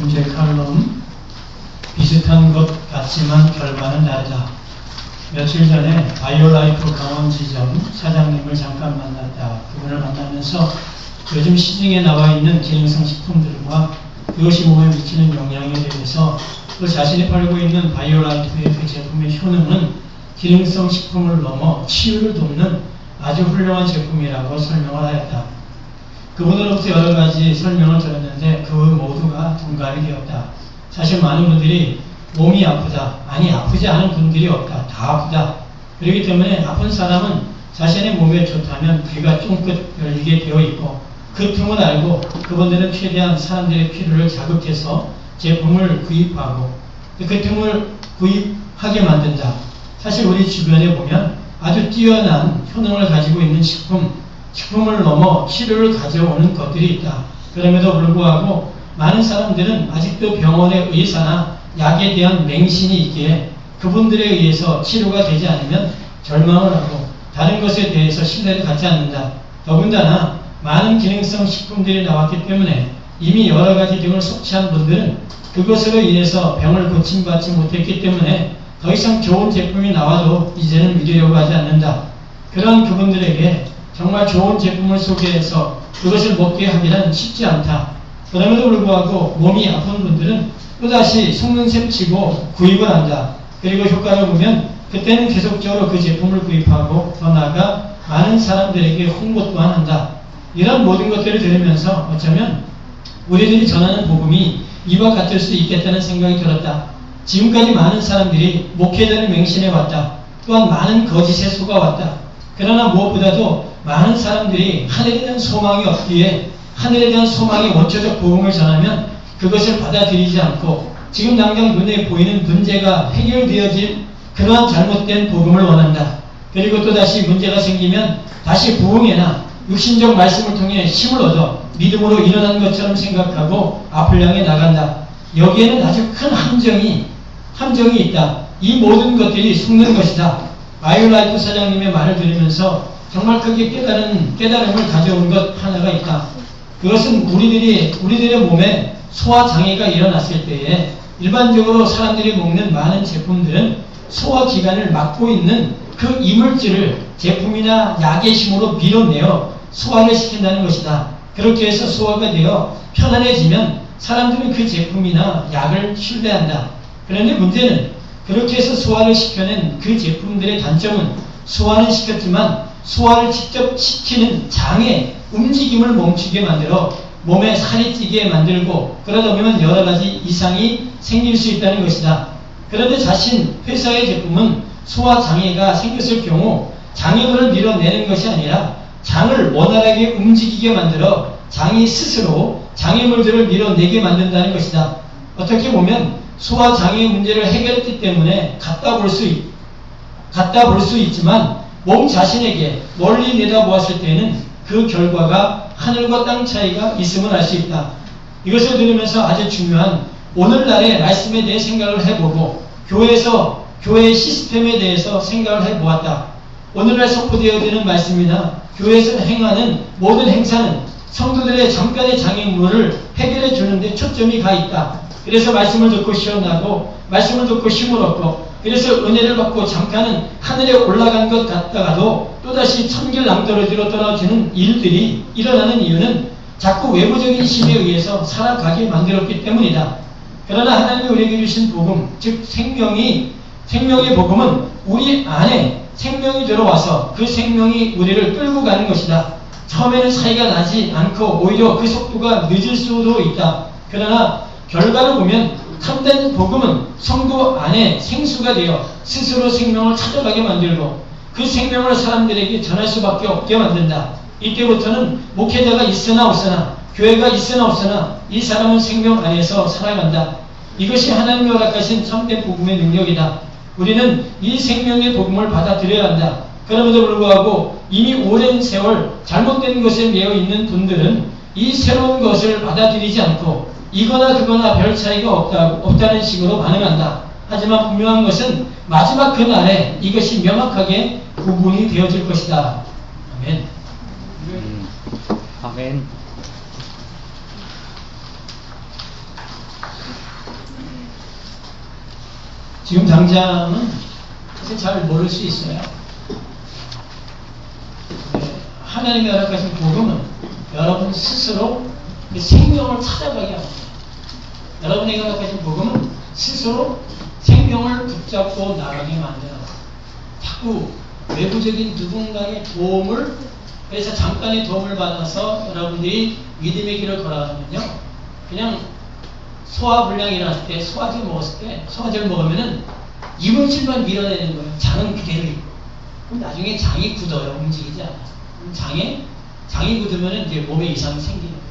금제 칼럼 비슷한 것 같지만 결과는 다르다. 며칠 전에 바이오라이프 강원지점 사장님을 잠깐 만났다. 그분을 만나면서 요즘 시중에 나와 있는 기능성 식품들과 그것이 몸에 미치는 영향에 대해서 또 자신이 팔고 있는 바이오라이프의 그 제품의 효능은 기능성 식품을 넘어 치유를 돕는 아주 훌륭한 제품이라고 설명을 하였다. 그분으로부터 여러 가지 설명을 들었는데 그 모두가 동감이 되었다. 사실 많은 분들이 몸이 아프다, 아니 아프지 않은 분들이 없다, 다 아프다. 그렇기 때문에 아픈 사람은 자신의 몸에 좋다면 귀가 쫑긋 열리게 되어 있고 그 틈을 알고 그분들은 최대한 사람들의 필요를 자극해서 제품을 구입하고 그 틈을 구입하게 만든다. 사실 우리 주변에 보면 아주 뛰어난 효능을 가지고 있는 식품을 넘어 치료를 가져오는 것들이 있다. 그럼에도 불구하고 많은 사람들은 아직도 병원의 의사나 약에 대한 맹신이 있기에 그분들에 의해서 치료가 되지 않으면 절망을 하고 다른 것에 대해서 신뢰를 갖지 않는다. 더군다나 많은 기능성 식품들이 나왔기 때문에 이미 여러 가지 등을 섭취한 분들은 그것으로 인해서 병을 고침받지 못했기 때문에 더 이상 좋은 제품이 나와도 이제는 믿으려고 하지 않는다. 그런 그분들에게 정말 좋은 제품을 소개해서 그것을 먹게 하기는 쉽지 않다. 그럼에도 불구하고 몸이 아픈 분들은 또다시 속는셈 치고 구입을 한다. 그리고 효과를 보면 그때는 계속적으로 그 제품을 구입하고 더 나아가 많은 사람들에게 홍보 또한 한다. 이런 모든 것들을 들으면서 어쩌면 우리들이 전하는 복음이 이와 같을 수 있겠다는 생각이 들었다. 지금까지 많은 사람들이 목회자를 맹신해 왔다. 또한 많은 거짓에 속아왔다. 그러나 무엇보다도 많은 사람들이 하늘에 대한 소망이 없기에 하늘에 대한 소망의 원초적 복음을 전하면 그것을 받아들이지 않고 지금 당장 눈에 보이는 문제가 해결되어질 그러한 잘못된 복음을 원한다. 그리고 또다시 문제가 생기면 다시 부흥회나 육신적 말씀을 통해 힘을 얻어 믿음으로 일어난 것처럼 생각하고 앞을 향해 나간다. 여기에는 아주 큰 함정이 있다. 이 모든 것들이 속는 것이다. 바이오라이프 사장님의 말을 들으면서 정말 크게 깨달음을 가져온 것 하나가 있다. 그것은 우리들의 몸에 소화장애가 일어났을 때에 일반적으로 사람들이 먹는 많은 제품들은 소화기관을 막고 있는 그 이물질을 제품이나 약의 힘으로 밀어내어 소화를 시킨다는 것이다. 그렇게 해서 소화가 되어 편안해지면 사람들은 그 제품이나 약을 신뢰한다. 그런데 문제는 그렇게 해서 소화를 시켜낸 그 제품들의 단점은 소화는 시켰지만 소화를 직접 시키는 장의 움직임을 멈추게 만들어 몸에 살이 찌게 만들고 그러다 보면 여러 가지 이상이 생길 수 있다는 것이다. 그런데 자신 회사의 제품은 소화장애가 생겼을 경우 장애물을 밀어내는 것이 아니라 장을 원활하게 움직이게 만들어 장이 스스로 장애물들을 밀어내게 만든다는 것이다. 어떻게 보면 소화장애 문제를 해결했기 때문에 갖다 볼 수 있지만 몸 자신에게 멀리 내다보았을 때는 그 결과가 하늘과 땅 차이가 있음을 알 수 있다. 이것을 들으면서 아주 중요한 오늘날의 말씀에 대해 생각을 해보고 교회의 시스템에 대해서 생각을 해보았다. 오늘날 선포되어지는 말씀이나 교회에서 행하는 모든 행사는 성도들의 잠깐의 장애물을 해결해 주는데 초점이 가 있다. 그래서 말씀을 듣고 시원하고 말씀을 듣고 힘을 얻고 그래서 은혜를 받고 잠깐은 하늘에 올라간 것 같다가도 또다시 천길 낭떠러지로 떨어지는 일들이 일어나는 이유는 자꾸 외부적인 힘에 의해서 살아가게 만들었기 때문이다. 그러나 하나님이 우리에게 주신 복음, 즉 생명의 복음은 우리 안에 생명이 들어와서 그 생명이 우리를 끌고 가는 것이다. 처음에는 차이가 나지 않고 오히려 그 속도가 늦을 수도 있다. 그러나 결과를 보면 참된 복음은 성도 안에 생수가 되어 스스로 생명을 찾아가게 만들고 그 생명을 사람들에게 전할 수밖에 없게 만든다. 이때부터는 목회자가 있으나 없으나 교회가 있으나 없으나 이 사람은 생명 안에서 살아간다. 이것이 하나님이 허락하신 참된 복음의 능력이다. 우리는 이 생명의 복음을 받아들여야 한다. 그럼에도 불구하고 이미 오랜 세월 잘못된 것에 매여 있는 분들은 이 새로운 것을 받아들이지 않고 이거나 그거나 별 차이가 없다는 식으로 반응한다. 하지만 분명한 것은 마지막 그날에 이것이 명확하게 구분이 되어질 것이다. 아멘. 아멘. 지금 당장은 사실 잘 모를 수 있어요. 하나님이 허락하신 복음은 여러분 스스로 생명을 찾아가게 합니다. 여러분에게 허락하신 복음은 스스로 생명을 붙잡고 나가게 만들어요. 자꾸 외부적인 누군가의 도움을, 그래서 잠깐의 도움을 받아서 여러분들이 믿음의 길을 걸어가면요, 그냥 소화불량이 일어났을 때, 소화제를 먹었을 때, 소화제를 먹으면은 이물질만 밀어내는 거예요. 장은 그대로 있고. 그럼 나중에 장이 굳어요. 움직이지 않아요. 장이 굳으면 이제 몸에 이상이 생기는 거예요.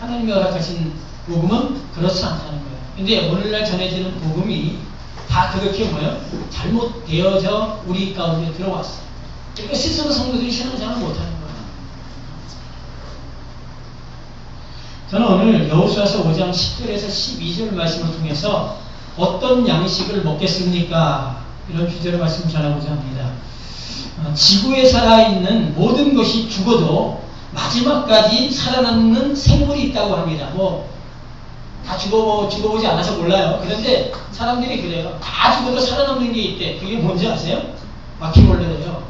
하나님이 허락하신 복음은 그렇지 않다는 거예요. 근데 오늘날 전해지는 복음이 다 그렇게 뭐예요? 잘못되어져 우리 가운데 들어왔어요. 그러니까 스스로 성도들이 신앙생활을 못하는 거예요. 저는 오늘 여호수아서 5장 10절에서 12절 말씀을 통해서 어떤 양식을 먹겠습니까? 이런 주제로 말씀 전하고자 합니다. 지구에 살아있는 모든 것이 죽어도 마지막까지 살아남는 생물이 있다고 합니다. 다 죽어보지 않아서 몰라요. 그런데 사람들이 그래요. 다 죽어도 살아남는 게 있대. 그게 뭔지 아세요? 바퀴벌레예요.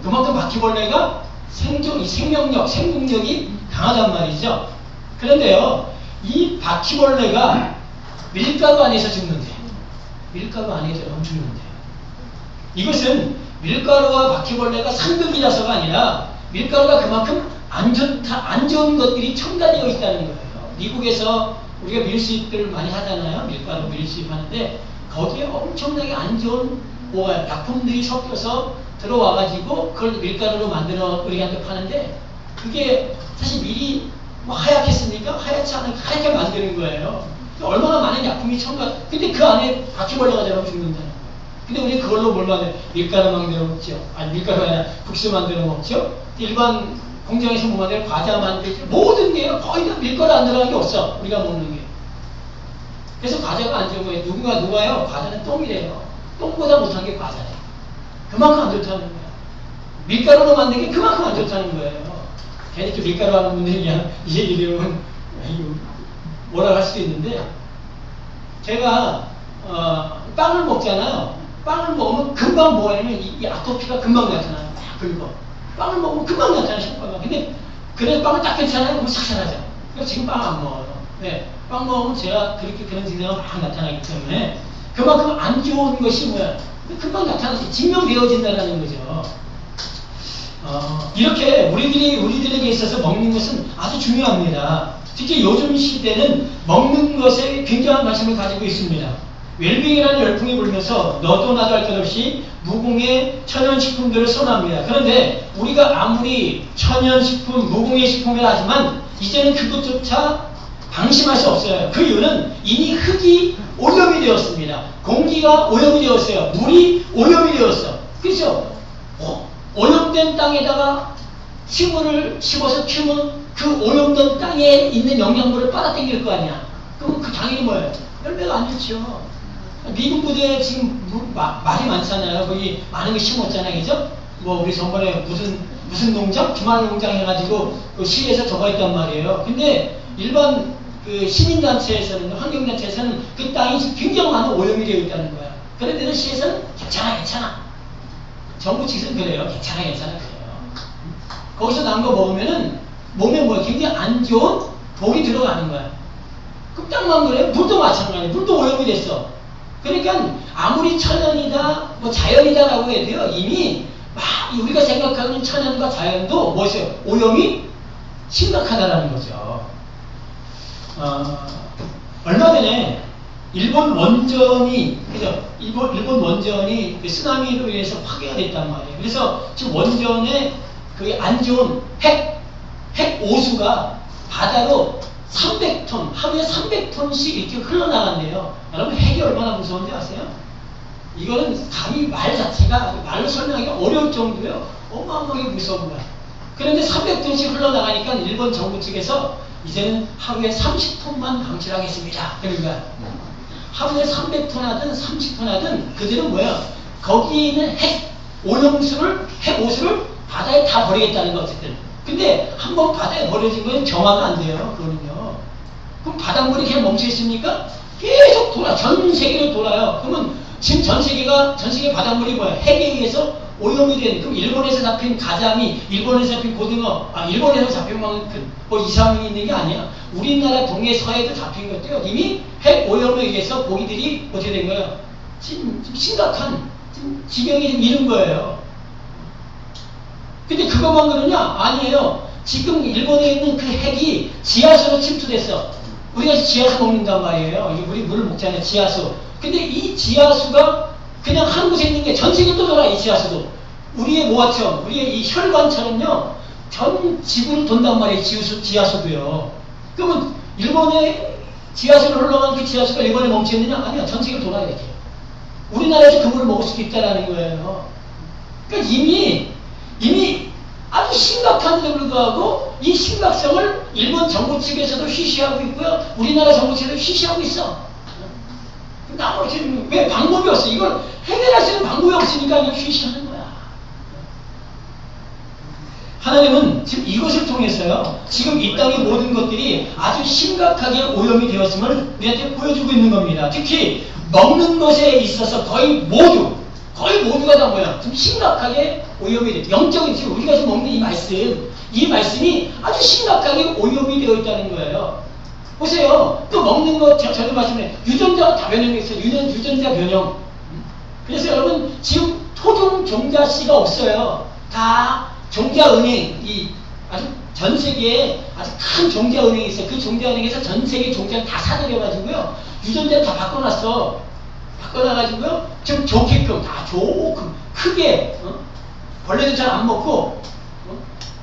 그만큼 바퀴벌레가 생명력이 강하단 말이죠. 그런데요, 이 바퀴벌레가 밀가루 안에서 죽는데요. 밀가루 안에서 죽는데요. 이것은 밀가루와 바퀴벌레가 상극이라서가 아니라 밀가루가 그만큼 안 좋은 것들이 첨가되어 있다는 거예요. 미국에서 우리가 밀수입들을 많이 하잖아요. 밀가루 밀수입하는데 거기에 엄청나게 안 좋은 약품들이 섞여서 들어와가지고 그걸 밀가루로 만들어 우리한테 파는데, 그게 사실 밀이 하얗겠습니까? 하얗게 만드는 거예요. 얼마나 많은 약품이 첨가, 근데 그 안에 바퀴벌레가 들어가면 죽는다는 거예요. 근데 우리 그걸로 뭘 만들어? 밀가루 만들어 먹죠. 아니, 밀가루가 아니라 국수 만들어 먹죠. 일반 공장에서 뭐 만들어? 과자 만들죠. 모든 게 거의 다 밀가루 안 들어간 게 없어. 우리가 먹는 게. 그래서 과자가 안 좋은 거예요. 누가요? 과자는 똥이래요. 똥보다 못한 게 과자래요. 그만큼 안 좋다는 거예요. 밀가루로 만든 게 그만큼 안 좋다는 거예요. 괜히 또 밀가루 하는 분들이 그냥 이 얘기 들으면 뭐라 할 수도 있는데, 제가 빵을 먹잖아요. 빵을 먹으면 금방 뭐냐면 이 아토피가 금방 나타나요. 막 긁어. 빵을 먹으면 금방 나타나요. 식빵가. 근데 그래서 빵을 딱 괜찮아요. 그러면 삭살하죠. 그래서 지금 빵 안 먹어요. 네. 빵 먹으면 제가 그런 증상이 막 나타나기 때문에 그만큼 안 좋은 것이 뭐야? 금방 나타나서 증명되어진다는 거죠. 이렇게 우리들에게 있어서 먹는 것은 아주 중요합니다. 특히 요즘 시대는 먹는 것에 굉장한 관심을 가지고 있습니다. 웰빙이라는 열풍이 불면서 너도 나도 할 것 없이 무공해 천연식품들을 선호합니다. 그런데 우리가 아무리 천연식품, 무공해 식품이라 하지만 이제는 그것조차 방심할 수 없어요. 그 이유는 이미 흙이 오염이 되었습니다. 공기가 오염이 되었어요. 물이 오염이 되었어. 그렇죠? 오염된 땅에다가 식물을 심어서 키우면 그 오염된 땅에 있는 영양분을 빨아당길 거 아니야. 그럼 그 당연히 뭐예요? 열매가 안 좋죠. 미국 부대에 지금 말이 많잖아요. 거기 많은 거 심었잖아요. 그죠? 우리 저번에 무슨 농장? 주말 농장 해가지고 그 시에서 저거 있단 말이에요. 근데 일반 그 시민단체에서는, 환경단체에서는 그 땅이 굉장히 많은 오염이 되어 있다는 거야. 그런데도 시에서는 괜찮아. 정부 측에서는 그래요. 괜찮아. 그래요. 거기서 난 거 먹으면은 몸에 굉장히 안 좋은 독이 들어가는 거야. 그 땅만 그래요? 물도 마찬가지예요. 물도 오염이 됐어. 그러니까 아무리 천연이다, 자연이다라고 해도요, 이미 우리가 생각하는 천연과 자연도 뭐였어요? 오염이 심각하다라는 거죠. 얼마 전에 일본 원전이 쓰나미로 인해서 파괴가 됐단 말이에요. 그래서 지금 원전에 그 안 좋은 핵 오수가 바다로 300톤, 하루에 300톤씩 이렇게 흘러나간대요. 여러분, 핵이 얼마나 무서운지 아세요? 이거는 감히 말 자체가 말로 설명하기 어려울 정도예요. 어마어마하게 무서운 거야. 그런데 300톤씩 흘러나가니까 일본 정부 측에서 이제는 하루에 30톤만 방출하겠습니다. 그러니까 하루에 300톤 하든 30톤 하든 그들은 뭐야? 거기에 있는 핵 오수를 바다에 다 버리겠다는 거 어쨌든. 근데 한번 바다에 버려진 건 정화가 안 돼요. 그거는요. 그럼 바닷물이 그냥 멈춰 있습니까? 계속 전 세계를 돌아요. 그러면 지금 전 세계 바닷물이 뭐야? 핵에 의해서 오염이 된, 그럼 일본에서 잡힌 가자미, 일본에서 잡힌 고등어, 일본에서 잡힌 만큼 뭐 이상이 있는 게 아니야. 우리나라 동해 서해도 잡힌 것도요. 이미 핵 오염에 의해서 고기들이 어떻게 된 거예요? 지금 심각한 지경이 이른 거예요. 근데 그것만 그러냐? 아니에요. 지금 일본에 있는 그 핵이 지하수로 침투됐어. 우리가 지하수 먹는단 말이에요. 우리 물을 먹잖아요. 지하수. 근데 이 지하수가 그냥 한 곳에 있는 게 전 세계로 돌아, 이 지하수도. 우리의 모아처럼, 우리의 이 혈관처럼요. 전 지구를 돈단 말이에요. 지하수도요. 그러면 일본의 지하수로 흘러간 그 지하수가 일본에 멈춰있느냐? 아니야. 전 세계로 돌아야 돼. 우리나라에서 그 물을 먹을 수도 있다는 거예요. 그러니까 이미 아주 심각한데도 불구하고 이 심각성을 일본 정부 측에서도 쉬쉬하고 있고요. 우리나라 정부 측에서도 쉬쉬하고 있어. 나머지는 왜 방법이 없어? 이걸 해결할 수 있는 방법이 없으니까 그냥 쉬쉬하는 거야. 하나님은 지금 이것을 통해서요. 지금 이 땅의 모든 것들이 아주 심각하게 오염이 되었음을 우리한테 보여주고 있는 겁니다. 특히 먹는 것에 있어서 거의 모두가 다 뭐야? 좀 심각하게 오염이 돼. 영적인, 지금 우리가 지금 먹는 이 말씀이 아주 심각하게 오염이 되어 있다는 거예요. 보세요. 또 먹는 것, 저도 말씀드린 유전자가 다 변형이 있어요. 유전자 변형. 그래서 여러분, 지금 토종 종자씨가 없어요. 다 종자은행, 아주 전 세계에 아주 큰 종자은행이 있어요. 그 종자은행에서 전 세계 종자를 다 사들여가지고요. 유전자를 다 바꿔놔가지고요. 좀 좋게끔, 크게, 벌레도 잘 안 먹고,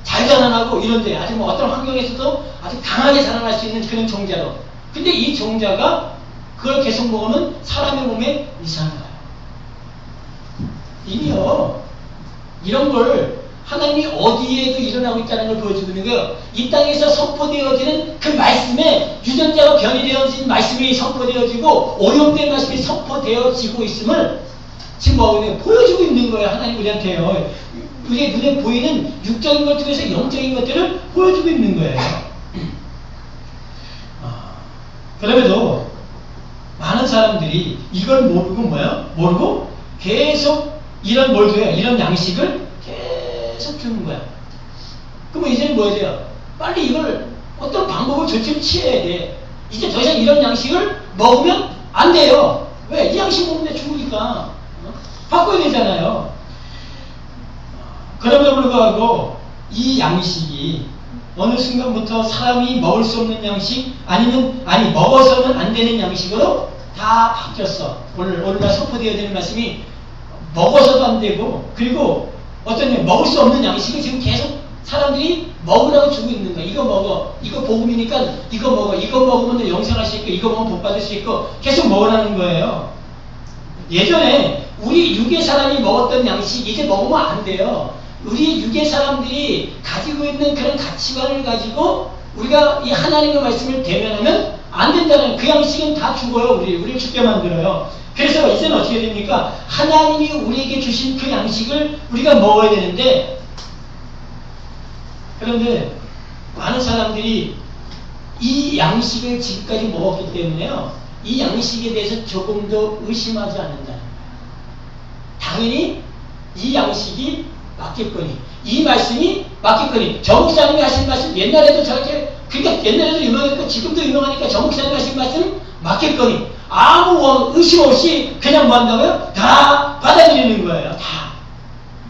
잘 자라나고 이런데 아주 뭐 어떤 환경에서도 아주 강하게 자라날 수 있는 그런 종자로. 근데 이 종자가 그걸 계속 먹으면 사람의 몸에 이상이 와요. 이미요. 이런 걸 하나님이 어디에도 일어나고 있다는 걸 보여주고 있는 거예요. 이 땅에서 선포되어지는 그 말씀에 유전자가 변이되어진 말씀이 선포되어지고 오염된 말씀이 선포되어지고 있음을 지금 보여주고 있는 거예요. 하나님 우리한테요. 우리의 눈에 보이는 육적인 것 중에서 영적인 것들을 보여주고 있는 거예요. 그럼에도 많은 사람들이 이걸 모르고 계속 이런 뭘 줘요? 이런 양식을 계속 주는 거야. 그러면 이제는 뭐 해야 돼요? 빨리 이걸 어떤 방법을 조치를 취해야 돼. 이제 더 이상 이런 양식을 먹으면 안 돼요. 왜? 이 양식 먹으면 죽으니까. 바꿔야 되잖아요. 그럼에도 불구하고 이 양식이 어느 순간부터 사람이 먹을 수 없는 양식 먹어서는 안 되는 양식으로 다 바뀌었어. 오늘날 선포되어야 되는 말씀이 먹어서도 안 되고, 그리고 먹을 수 없는 양식을 지금 계속 사람들이 먹으라고 주고 있는 거야. 이거 먹어. 이거 복음이니까 이거 먹어. 이거 먹으면 너 영생할 수 있고, 이거 먹으면 복 받을 수 있고, 계속 먹으라는 거예요. 예전에 우리 유괴 사람이 먹었던 양식 이제 먹으면 안 돼요. 우리 유괴 사람들이 가지고 있는 그런 가치관을 가지고 우리가 이 하나님의 말씀을 대면하면 안 된다는, 그 양식은 다 죽어요. 우리를 죽게 만들어요. 그래서 이제는 어떻게 됩니까? 하나님이 우리에게 주신 그 양식을 우리가 먹어야 되는데, 그런데 많은 사람들이 이 양식을 지금까지 먹었기 때문에요. 이 양식에 대해서 조금 더 의심하지 않는다는 거예요. 당연히 이 양식이 맞겠거니, 이 말씀이 맞겠거니, 저 목사님이 하신 말씀 옛날에도 저렇게, 그러니까 옛날에도 유명했고 지금도 유명하니까 저 목사님이 하신 말씀 맞겠거니, 아무 의심 없이 그냥 뭐 한다고요? 다 받아들이는 거예요. 다.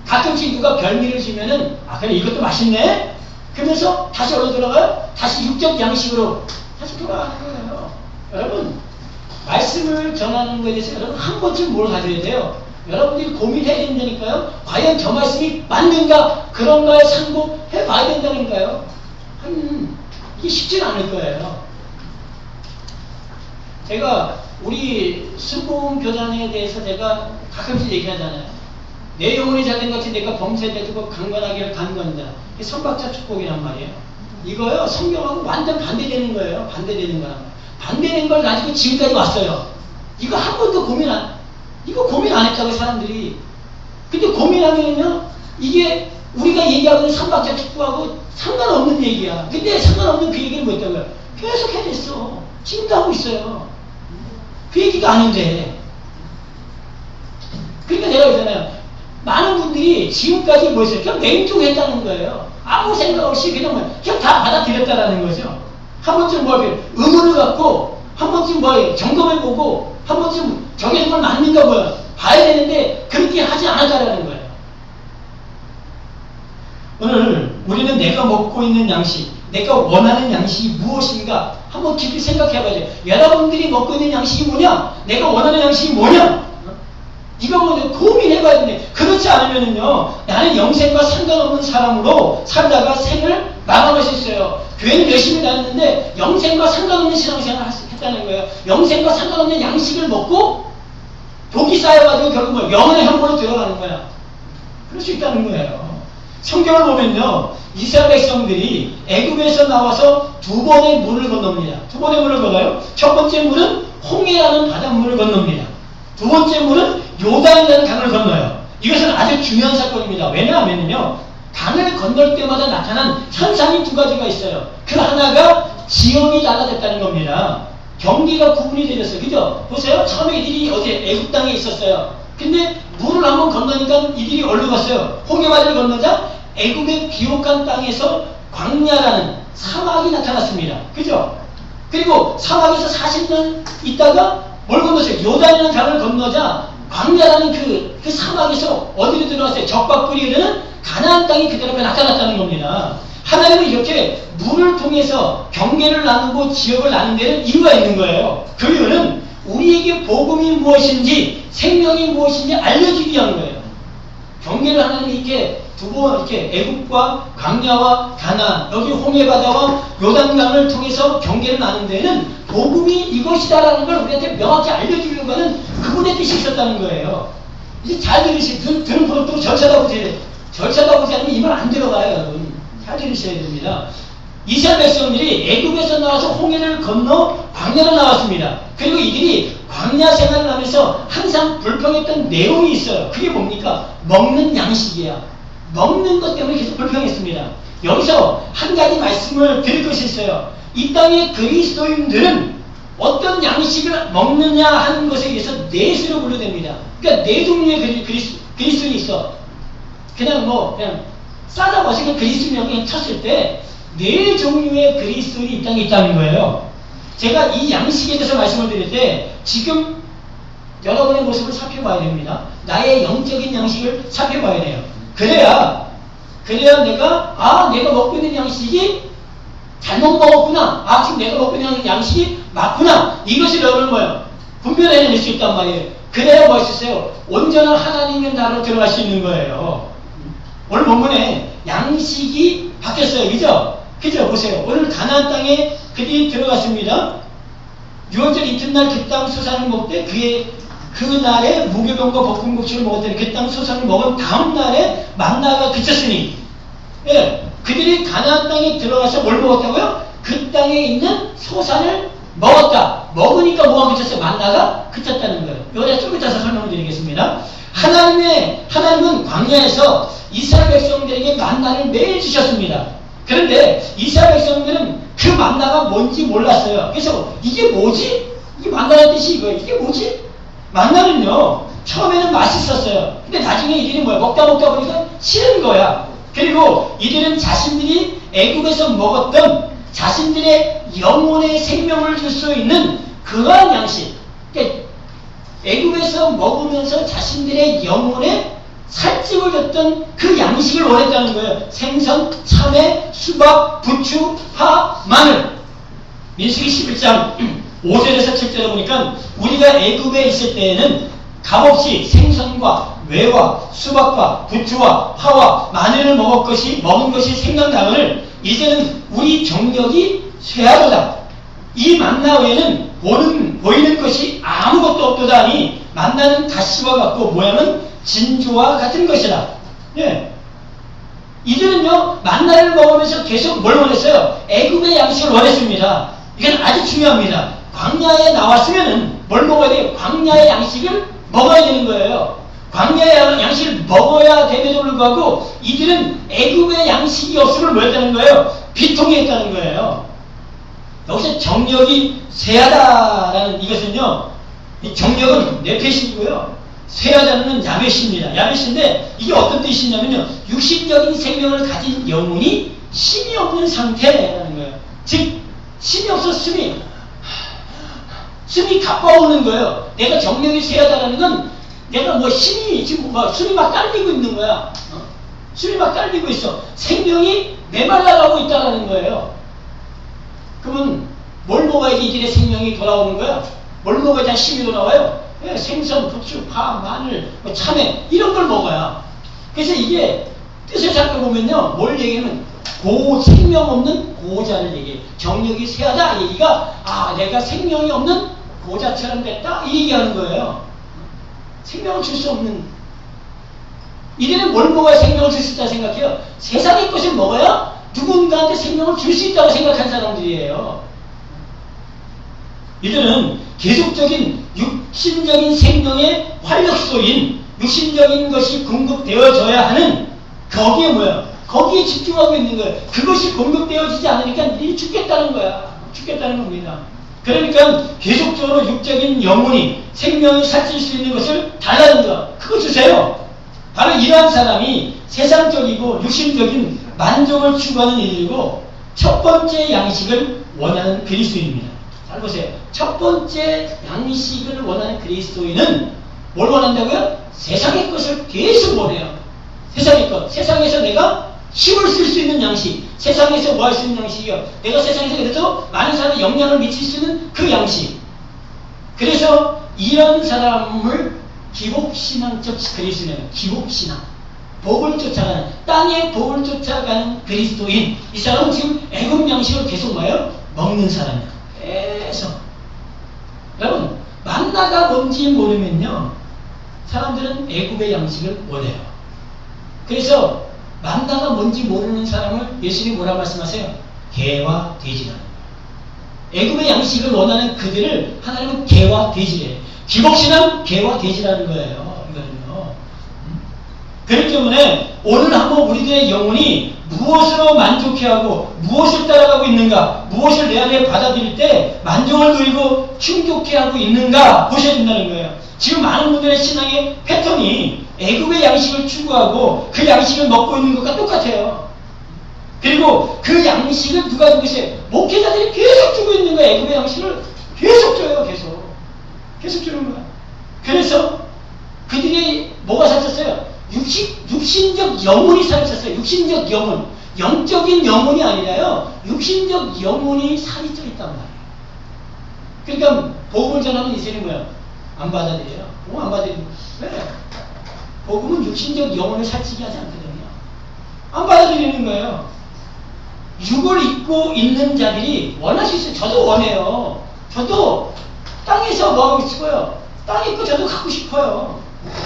가끔씩 누가 별미를 주면은 그래 이것도 맛있네? 그러면서 다시 어디로 들어가요? 다시 육적 양식으로 다시 돌아가는 거예요. 여러분, 말씀을 전하는 것에 대해서 여러분 한 번쯤 뭘 가져야 돼요? 여러분들이 고민해야 된다니까요. 과연 저 말씀이 맞는가? 그런가에 상고해 봐야 된다니까요. 이게 쉽지는 않을 거예요. 제가 우리 순복음 교단에 대해서 제가 가끔씩 얘기하잖아요. 내 영혼이 잘된 것이 내가 범죄되고 강건하기를 간건이다. 이게 선박자 축복이란 말이에요. 이거요, 성경하고 완전 반대되는 거예요. 반대되는 거란 말이에요. 반대된 걸 가지고 지금까지 왔어요. 이거 한 번도 고민 안 했다고 사람들이. 근데 고민하면요, 이게 우리가 얘기하는 삼박자 축구하고 상관없는 얘기야. 근데 상관없는 그 얘기를 뭐 했다고요? 계속 해냈어. 지금도 하고 있어요. 그 얘기가 아닌데. 그러니까 내가 그러잖아요. 많은 분들이 지금까지 뭐였어요? 그냥 맹종했다는 거예요. 아무 생각 없이 그냥 다 받아들였다라는 거죠. 한 번쯤 의문을 갖고, 한 번쯤 점검해보고, 한 번쯤 저게 정말 맞는가 봐야 되는데, 그렇게 하지 않았다라는 거예요. 오늘 우리는 내가 먹고 있는 양식, 내가 원하는 양식이 무엇인가 한번 깊이 생각해봐야 돼요. 여러분들이 먹고 있는 양식이 뭐냐? 내가 원하는 양식이 뭐냐? 이거 고민해봐야 되는데, 그렇지 않으면은요, 나는 영생과 상관없는 사람으로 살다가 생을 마감할 수 있어요. 교회는 열심히 다녔는데 영생과 상관없는 신앙생활을 했다는 거예요. 영생과 상관없는 양식을 먹고 독이 쌓여가지고 결국 영혼의 형벌로 들어가는 거야. 그럴 수 있다는 거예요. 성경을 보면요, 이스라엘 백성들이 애굽에서 나와서 두 번의 물을 건넙니다. 두 번의 물을 건너요. 첫 번째 물은 홍해라는 바닷물을 건넙니다. 두 번째 물은 요단이라는 강을 건너요. 이것은 아주 중요한 사건입니다. 왜냐하면요, 강을 건널 때마다 나타난 현상이 두 가지가 있어요. 그 하나가 지형이 달라졌다는 겁니다. 경계가 구분이 되었어요. 그죠? 보세요. 처음에 이들이 어제 애굽 땅에 있었어요. 근데 물을 한번 건너니까 이들이 어디로 갔어요? 홍해바다를 건너자 애굽의 비옥한 땅에서 광야라는 사막이 나타났습니다. 그죠? 그리고 사막에서 40년 있다가 뭘 건너세요? 요단이라는 강을 건너자 광야라는 그 사막에서 어디로 들어갔어요? 적과 꿀이 흐르는 가나안 땅이 그들 앞에 나타났다는 겁니다. 하나님은 이렇게 물을 통해서 경계를 나누고 지역을 나눈 데는 이유가 있는 거예요. 그 이유는 우리에게 복음이 무엇인지 생명이 무엇인지 알려주기 위한 거예요. 경계를 하나님이 이렇게 두고 이렇게 애굽과 광야와 가나안, 여기 홍해바다와 요단강을 통해서 경계를 나눈 데는 복음이 이것이다라는 걸 우리한테 명확히 알려주려고 하는 그분의 뜻이 있었다는 거예요. 이제 잘 들으시, 들은 부분도 절차다 보지 않으면 이 말 안 들어가요, 여러분. 잘 들으셔야 됩니다. 이스라엘 백성들이 애굽에서 나와서 홍해를 건너 광야로 나왔습니다. 그리고 이들이 광야 생활을 하면서 항상 불평했던 내용이 있어요. 그게 뭡니까? 먹는 양식이야. 먹는 것 때문에 계속 불평했습니다. 여기서 한 가지 말씀을 드릴 것이 있어요. 이 땅의 그리스도인들은 어떤 양식을 먹느냐 하는 것에 의해서 넷으로 분류됩니다. 그러니까 네 종류의 그리스도인이 있어. 그냥 싸다 마시고 그리스도인이라고 그냥 쳤을 때 네 종류의 그리스도인이 이 땅에 있다는 거예요. 제가 이 양식에 대해서 말씀을 드릴 때 지금 여러분의 모습을 살펴봐야 됩니다. 나의 영적인 양식을 살펴봐야 돼요. 그래야 내가 먹고 있는 양식이 잘못 먹었구나. 지금 내가 먹고 있는 양식이 맞구나. 이것을 여러분 분별해낼 수 있단 말이에요. 그래야 뭐 있었어요? 온전한 하나님의 나라로 들어갈 수 있는 거예요. 오늘 본문에 양식이 바뀌었어요. 그죠? 보세요. 오늘 가나안 땅에 그들이 들어갔습니다. 6월절 이튿날 그 땅 소산을 먹되 그날에 무교병과 볶음국수를 먹었더니 그 땅 소산을 먹은 다음 날에 만나가 그쳤으니, 그들이 가나안 땅에 들어가서 뭘 먹었다고요? 그 땅에 있는 소산을 먹었다. 먹으니까 뭐가 그쳤어요? 만나가 그쳤다는 거예요. 여기다 좀 이따서 설명을 드리겠습니다. 하나님은 광야에서 이스라엘 백성들에게 만나를 매일 주셨습니다. 그런데 이스라엘 백성들은 그 만나가 뭔지 몰랐어요. 그래서 이게 뭐지? 이게 만나의 뜻이 이거예요. 이게 뭐지? 만나는요, 처음에는 맛있었어요. 근데 나중에 이들이 먹다 보니까 싫은 거야. 그리고 이들은 자신들이 애굽에서 먹었던 자신들의 영혼의 생명을 줄 수 있는 그러한 양식, 그러니까 애굽에서 먹으면서 자신들의 영혼에 살집을 줬던 그 양식을 원했다는 거예요. 생선, 참외, 수박, 부추, 파, 마늘. 민수기 11장 5절에서 7절에 보니까 우리가 애굽에 있을 때에는 값없이 생선과 외와 수박과 부추와 파와 마늘을 먹은 것이 생각나거늘 이제는 우리 정력이 쇠하도다. 이 만나 외에는 보이는 것이 아무것도 없도다 하니 만나는 가시와 같고 모양은 진주와 같은 것이라. 이들은요, 만나를 먹으면서 계속 뭘 원했어요? 애굽의 양식을 원했습니다. 이건 아주 중요합니다. 광야에 나왔으면은 뭘 먹어야 돼요? 광야의 양식을 먹어야 되는 거예요. 광야의 양식을 먹어야 됨에도 불구하고 이들은 애굽의 양식이 없음을 뭐였다는 거예요? 비통했다는 거예요. 여기서 정력이 쇠하다라는 이것은요, 이 정력은 내패시고요. 쇠하자는 야베시입니다. 야베시인데 이게 어떤 뜻이냐면요. 육신적인 생명을 가진 영혼이 힘이 없는 상태라는 거예요. 즉 힘이 없어 숨이 가빠오는 거예요. 내가 정력이 쇠하다라는 건 내가 뭐 힘이 지금 뭐 숨이 막 딸리고 있는 거야. 숨이 막 딸리고 있어. 생명이 메말라가고 있다는 거예요. 그러면 뭘 먹어야지 이들의 생명이 돌아오는 거야? 뭘 먹어야 힘이 돌아와요? 생선, 부추, 파, 마늘, 뭐 참외 이런 걸 먹어야. 그래서 이게 뜻을 살펴보면요. 뭘 얘기하면 생명 없는 고자를 얘기해. 정력이 쇠하다 얘기가 내가 생명이 없는 고자처럼 됐다 이 얘기하는 거예요. 생명을 줄 수 없는 이들은 뭘 먹어야 생명을 줄 수 있다 생각해요? 세상의 것을 먹어야 누군가한테 생명을 줄 수 있다고 생각하는 사람들이에요. 이들은 계속적인 육신적인 생명의 활력소인 육신적인 것이 공급되어져야 하는 거기에 거기에 집중하고 있는 거예요. 그것이 공급되어지지 않으니까 이 죽겠다는 거야. 죽겠다는 겁니다. 그러니까 계속적으로 육적인 영혼이 생명이 살릴 수 있는 것을 달라는 거. 그거 주세요. 바로 이러한 사람이 세상적이고 육신적인 만족을 추구하는 일이고 첫 번째 양식을 원하는 그리스도인입니다. 잘 보세요. 첫 번째 양식을 원하는 그리스도인은 뭘 원한다고요? 세상의 것을 계속 원해요. 세상의 것. 세상에서 내가 힘을 쓸 수 있는 양식. 세상에서 뭐 할 수 있는 양식이요? 내가 세상에서 그래서 많은 사람에 영향을 미칠 수 있는 그 양식. 그래서 이런 사람을 기복신앙적 그리스도인이에요. 기복신앙. 복을 쫓아가는, 땅의 복을 쫓아가는 그리스도인. 이 사람은 지금 애국 양식을 계속 먹는 사람이야. 계속. 여러분, 만나가 뭔지 모르면요. 사람들은 애국의 양식을 원해요. 그래서 만나가 뭔지 모르는 사람을 예수님이 뭐라 말씀하세요? 개와 돼지라는 거예요. 애국의 양식을 원하는 그들을 하나님은 개와 돼지래요. 기복신은 개와 돼지라는 거예요. 이거는요. 그렇기 때문에 오늘 한번 우리들의 영혼이 무엇으로 만족해하고 무엇을 따라가고 있는가, 무엇을 내 안에 받아들일 때 만족을 누리고 충족해하고 있는가 보셔야 된다는 거예요. 지금 많은 분들의 신앙의 패턴이 애국의 양식을 추구하고 그 양식을 먹고 있는 것과 똑같아요. 그리고 그 양식을 누가 주고 있어요? 목회자들이 계속 주고 있는 거예요. 애국의 양식을 계속 줘요. 계속 주는 거야. 그래서 그들이 뭐가 살쪘어요? 육신적 영혼이 살쪘어요. 육신적 영혼. 영적인 영혼이 아니라요. 육신적 영혼이 살이 쪄 있단 말이에요. 그러니까 복음을 전하는 이들이 뭐야? 안 받아들여요. 안 받아들여요. 왜? 복음은 육신적 영혼을 살찌게 하지 않거든요. 안 받아들이는 거예요. 육을 입고 있는 자들이 원할 수 있어요. 저도 원해요. 저도 땅에서 뭐 하고 싶어요? 땅에 있고 저도 갖고 싶어요.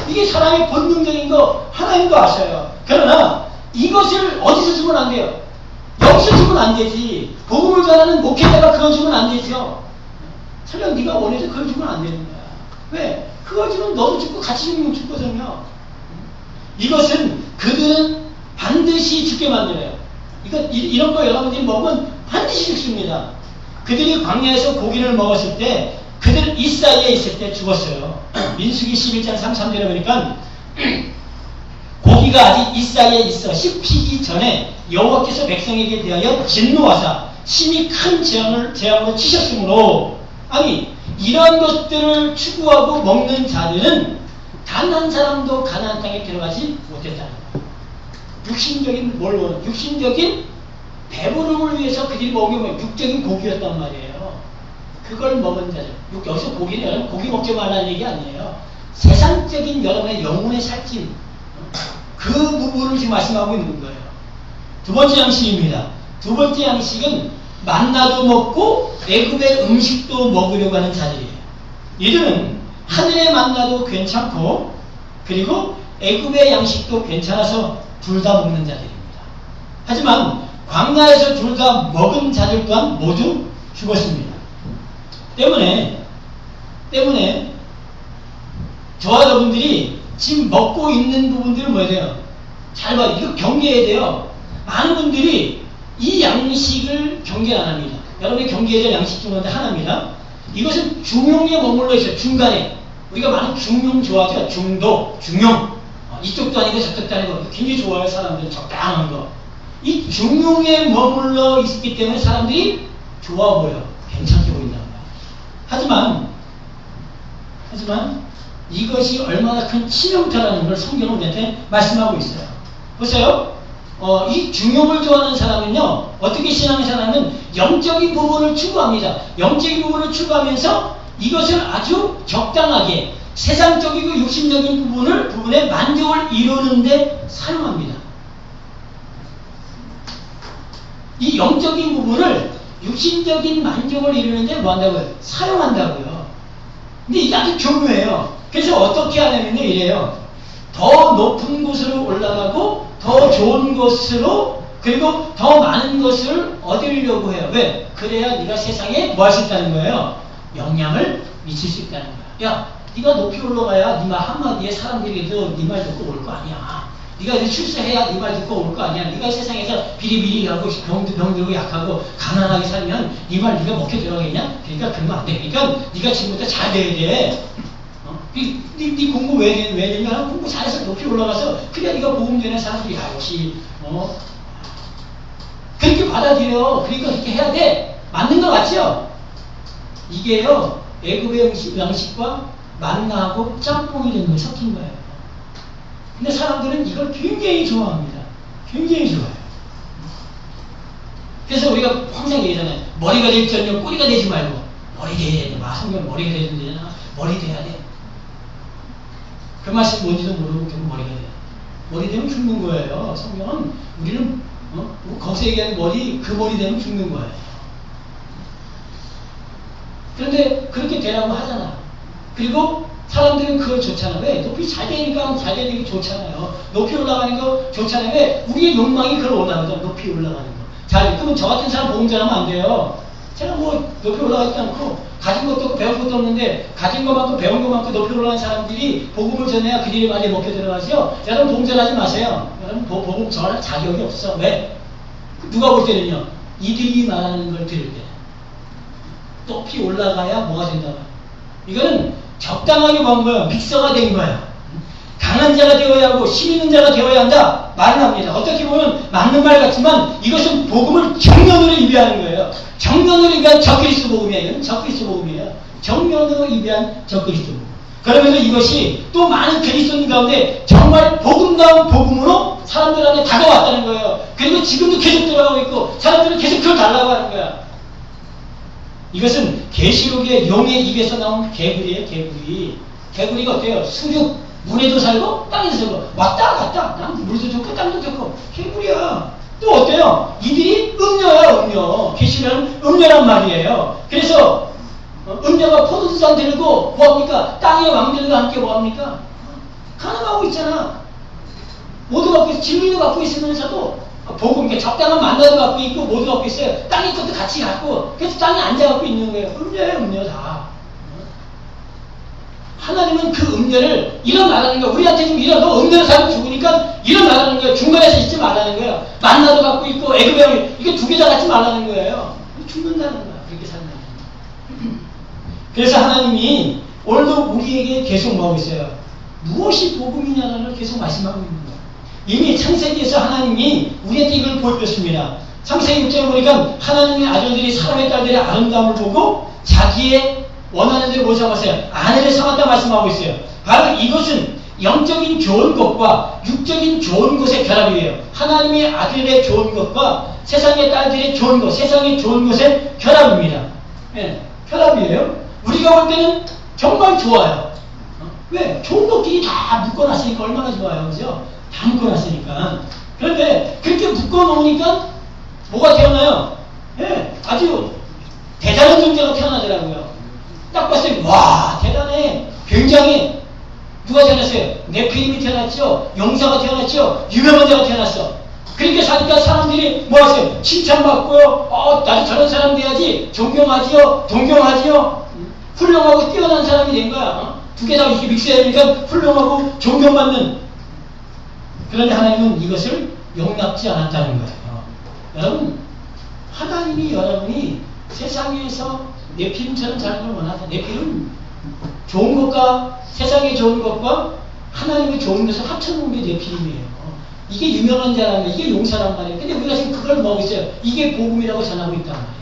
이게 사람의 본능적인 거 하나님도 아셔요. 그러나 이것을 어디서 주면 안 돼요? 여기서 주면 안 되지. 복음을 전하는 목회자가 그거 주면 안 되죠. 설령 네가 원해서 그걸 주면 안 되는 거야. 왜? 그걸 주면 너도 죽고 같이 죽으면 죽거든요. 이것은 그들은 반드시 죽게 만들어요. 이런 거 여러분들이 먹으면 반드시 죽습니다. 그들이 광야에서 고기를 먹었을 때 그들 이 사이에 있을 때 죽었어요. 민수기 11장 33절에 보니까 고기가 아직 이 사이에 있어 씹히기 전에 여호와께서 백성에게 대하여 진노하사 심히 큰 재앙으로 치셨으므로 아니 이러한 것들을 추구하고 먹는 자들은 단 한 사람도 가나안 땅에 들어가지 못했다는 거예요. 육신적인 육신적인 배부름을 위해서 그들이 먹으면 육적인 고기였단 말이에요. 그걸 먹은 자들. 여기서 고기는 여러분 고기 먹지 말라는 얘기 아니에요. 세상적인 여러분의 영혼의 살찜 그 부분을 지금 말씀하고 있는 거예요. 두 번째 양식입니다. 두 번째 양식은 만나도 먹고 애굽의 음식도 먹으려고 하는 자들이에요. 이들은 하늘의 만나도 괜찮고 그리고 애굽의 양식도 괜찮아서 둘 다 먹는 자들입니다. 하지만 광야에서 둘 다 먹은 자들 또한 모두 죽었습니다. 때문에 저와 여러분들이 지금 먹고 있는 부분들은 뭐야 돼요? 잘 봐. 이거 경계해야 돼요. 많은 분들이 이 양식을 경계 안 합니다. 여러분이 경계해야 될 양식 중에 하나입니다. 이것은 중용에 머물러 있어요. 중간에. 우리가 많은 중용 좋아하죠. 중도, 중용. 이쪽도 아니고 저쪽도 아니고 굉장히 좋아요. 사람들은 적당한 거. 이 중용에 머물러 있기 때문에 사람들이 좋아 보여. 괜찮게 보인단 말이야. 하지만 이것이 얼마나 큰 치명타라는 걸 성경은 우리한테 말씀하고 있어요. 보세요. 이 중용을 좋아하는 사람은요, 어떻게 신앙생활하는 영적인 부분을 추구합니다. 영적인 부분을 추구하면서 이것을 아주 적당하게 세상적이고 육신적인 부분에 만족을 이루는데 사용합니다. 이 영적인 부분을 육신적인 만족을 이루는데 뭐 한다고요? 사용한다고요. 근데 이게 아주 교묘해요. 그래서 어떻게 하냐면요, 이래요. 더 높은 곳으로 올라가고 더 좋은 것으로 그리고 더 많은 것을 얻으려고 해요. 왜? 그래야 네가 세상에 뭐 할 수 있다는 거예요? 영향을 미칠 수 있다는 거야. 야, 네가 높이 올라가야 네 말 한마디에 사람들이 네 말 듣고 올 거 아니야. 네가 이제 출세해야 네 말 듣고 올 거 아니야. 네가 세상에서 비리비리하고 병들고 약하고 가난하게 살면 네 말 네가 먹혀 들어가겠냐? 그러니까 그러면 안 돼. 그러니까 네가 지금부터 잘 돼야 돼. 네 공부 왜 되냐? 공부 잘해서 높이 올라가서 그래 네가 복음 되는 사람들이 역시 그렇게 받아들여. 그러니까 그렇게 해야 돼. 맞는 거 같죠? 이게요, 애굽의 양식과 만나하고 짬뽕이 된 거예요. 섞인 거예요. 근데 사람들은 이걸 굉장히 좋아합니다. 굉장히 좋아해요. 그래서 우리가 항상 얘기하잖아요. 머리가 될지언정 꼬리가 되지 말고 머리 돼야 돼. 성경 머리가 되는 데잖아. 머리 돼야 돼. 그 말씀 뭔지도 모르고 결국 머리가 돼요. 머리 되면 죽는 거예요. 성경은 우리는 거기서 얘기하는 머리, 그 머리 되면 죽는 거예요. 그런데 그렇게 되라고 하잖아. 그리고 사람들은 그걸 좋잖아. 왜? 높이 잘 되니까 잘 되는 게 좋잖아요. 높이 올라가는 거 좋잖아요. 왜? 우리의 욕망이 그걸 원하거든. 높이 올라가는 거. 자, 그러면 저 같은 사람 복음 전하면 안 돼요. 제가 뭐 높이 올라가지도 않고 가진 것도 없고 배운 것도 없는데 가진 것 많고 배운 것 많고 높이 올라간 사람들이 복음을 전해야 그들이 많이 먹혀 들어가죠. 여러분 복음 전하지 마세요. 여러분 복음 전할 자격이 없어. 왜? 누가 볼 때는요. 이들이 말하는 걸 들을 때 높이 올라가야 뭐가 된다고. 이거는 적당하게 본 거예요. 믹서가 된 거예요. 강한 자가 되어야 하고 힘 있는 자가 되어야 한다. 말을 합니다. 어떻게 보면 맞는 말 같지만 이것은 복음을 정면으로 입이하는 거예요. 정면으로 입이한 적그리스도 복음이에요. 이건 적그리스도 복음이에요. 정면으로 입이한 적그리스도 복음. 그러면서 이것이 또 많은 그리스도인 가운데 정말 복음다운 복음으로 사람들 안에 다가왔다는 거예요. 그리고 지금도 계속 들어가고 있고 사람들은 계속 그걸 달라고 하는 거야. 이것은 계시록의 용의 입에서 나온 개구리예요. 개구리가 어때요? 수륙, 물에도 살고 땅에도 살고 왔다 갔다. 난 물도 좋고 땅도 좋고 개구리야. 또 어때요? 이들이 음녀야. 음녀. 계시록은 음녀란 말이에요. 그래서 음녀가 포도주잔 들고 뭐합니까? 땅의 왕들과 함께 뭐합니까? 가늠하고 있잖아. 모두 갖고 있어. 진리도 갖고 있으면서도 복음, 적당한 만나도 갖고 있고 모두 갖고 있어요. 땅의 것도 같이 갖고 그래서 땅에 앉아갖고 있는 거예요. 음녀예요. 음녀 다. 하나님은 그 음녀를 일어나라는 거예요. 우리한테 지금 너 음녀를 살고 죽으니까 일어나라는 거예요. 중간에서 있지 말라는 거예요. 만나도 갖고 있고 애굽의 이게 두 개 다 갖지 말라는 거예요. 죽는다는 거야. 그렇게 산다는 거야. 그래서 하나님이 오늘도 우리에게 계속 뭐하고 있어요? 무엇이 복음이냐라는 걸 계속 말씀하고 있는 거예요. 이미 창세기에서 하나님이 우리한테 이걸 보여줬습니다. 창세기 6장에 보니까 하나님의 아들들이 사람의 딸들의 아름다움을 보고 자기의 원하는 대로 못 삼았어요. 아내를 삼았다 말씀하고 있어요. 바로 이것은 영적인 좋은 것과 육적인 좋은 것의 결합이에요. 하나님의 아들의 좋은 것과 세상의 딸들의 좋은 것, 세상의 좋은 것의 결합입니다. 네, 결합이에요. 우리가 볼 때는 정말 좋아요. 왜? 좋은 것끼리 다 묶어놨으니까 얼마나 좋아요. 그죠? 다 묶어놨으니까. 그런데 그렇게 묶어놓으니까 뭐가 태어나요? 예, 아주 대단한 존재가 태어나더라고요. 딱 봤을 때, 와, 대단해. 굉장히, 누가 태어났어요? 네피림이 태어났죠? 용사가 태어났죠? 유명한 자가 태어났어. 그렇게 사니까 사람들이 뭐 하세요? 칭찬받고요. 나도 저런 사람 돼야지. 존경하지요? 동경하지요? 훌륭하고 뛰어난 사람이 된 거야. 두 개 다 이렇게 믹스해니까 훌륭하고 존경받는. 그런데 하나님은 이것을 용납지 않았다는 거예요. 여러분, 하나님이 여러분이 세상에서 네피림처럼 사는 걸 원하다. 네피림 좋은 것과 세상에 좋은 것과 하나님의 좋은 것을 합쳐놓은 게 네피림이에요. 이게 유명한 자라면 이게 용사란 말이에요. 근데 우리가 지금 그걸 먹고 있어요. 이게 복음이라고 전하고 있단 말이에요.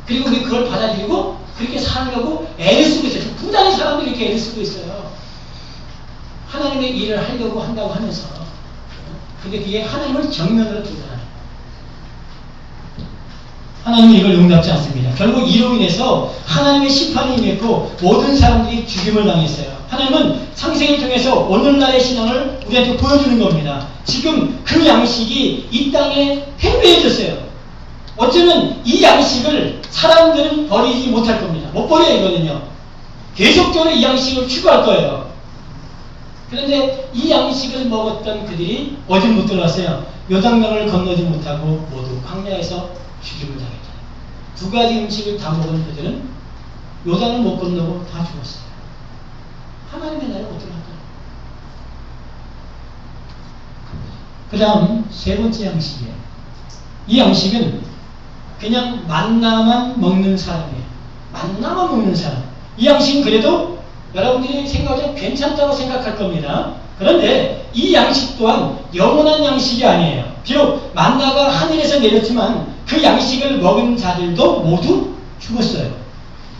그리고 우리 그걸 받아들이고 그렇게 살려고 애를 쓰고 있어요. 부단히 사람들이 이렇게 애를 쓰고 있어요. 하나님의 일을 하려고 한다고 하면서. 근데 그게 하나님을 정면으로 두잖아요. 하나님은 이걸 용납지 않습니다. 결국 이로 인해서 하나님의 심판이 임했고 모든 사람들이 죽임을 당했어요. 하나님은 창세기를 통해서 오늘날의 신앙을 우리한테 보여주는 겁니다. 지금 그 양식이 이 땅에 행배해졌어요. 어쩌면 이 양식을 사람들은 버리지 못할 겁니다. 못 버려요, 이거는요. 계속적으로 이 양식을 추구할 거예요. 그런데 이 양식을 먹었던 그들이 어디 못 들어갔어요? 요단강을 건너지 못하고 모두 광야에서 죽임을 당했잖아요. 두 가지 음식을 다 먹은 그들은 요단을 못 건너고 다 죽었어요. 하나님의 나라에 못 들어갔더라고요. 그 다음 세 번째 양식이에요. 이 양식은 그냥 만나만 먹는 사람이에요. 만나만 먹는 사람. 이 양식은 그래도 여러분들이 생각하면 괜찮다고 생각할 겁니다. 그런데 이 양식 또한 영원한 양식이 아니에요. 비록 만나가 하늘에서 내렸지만 그 양식을 먹은 자들도 모두 죽었어요.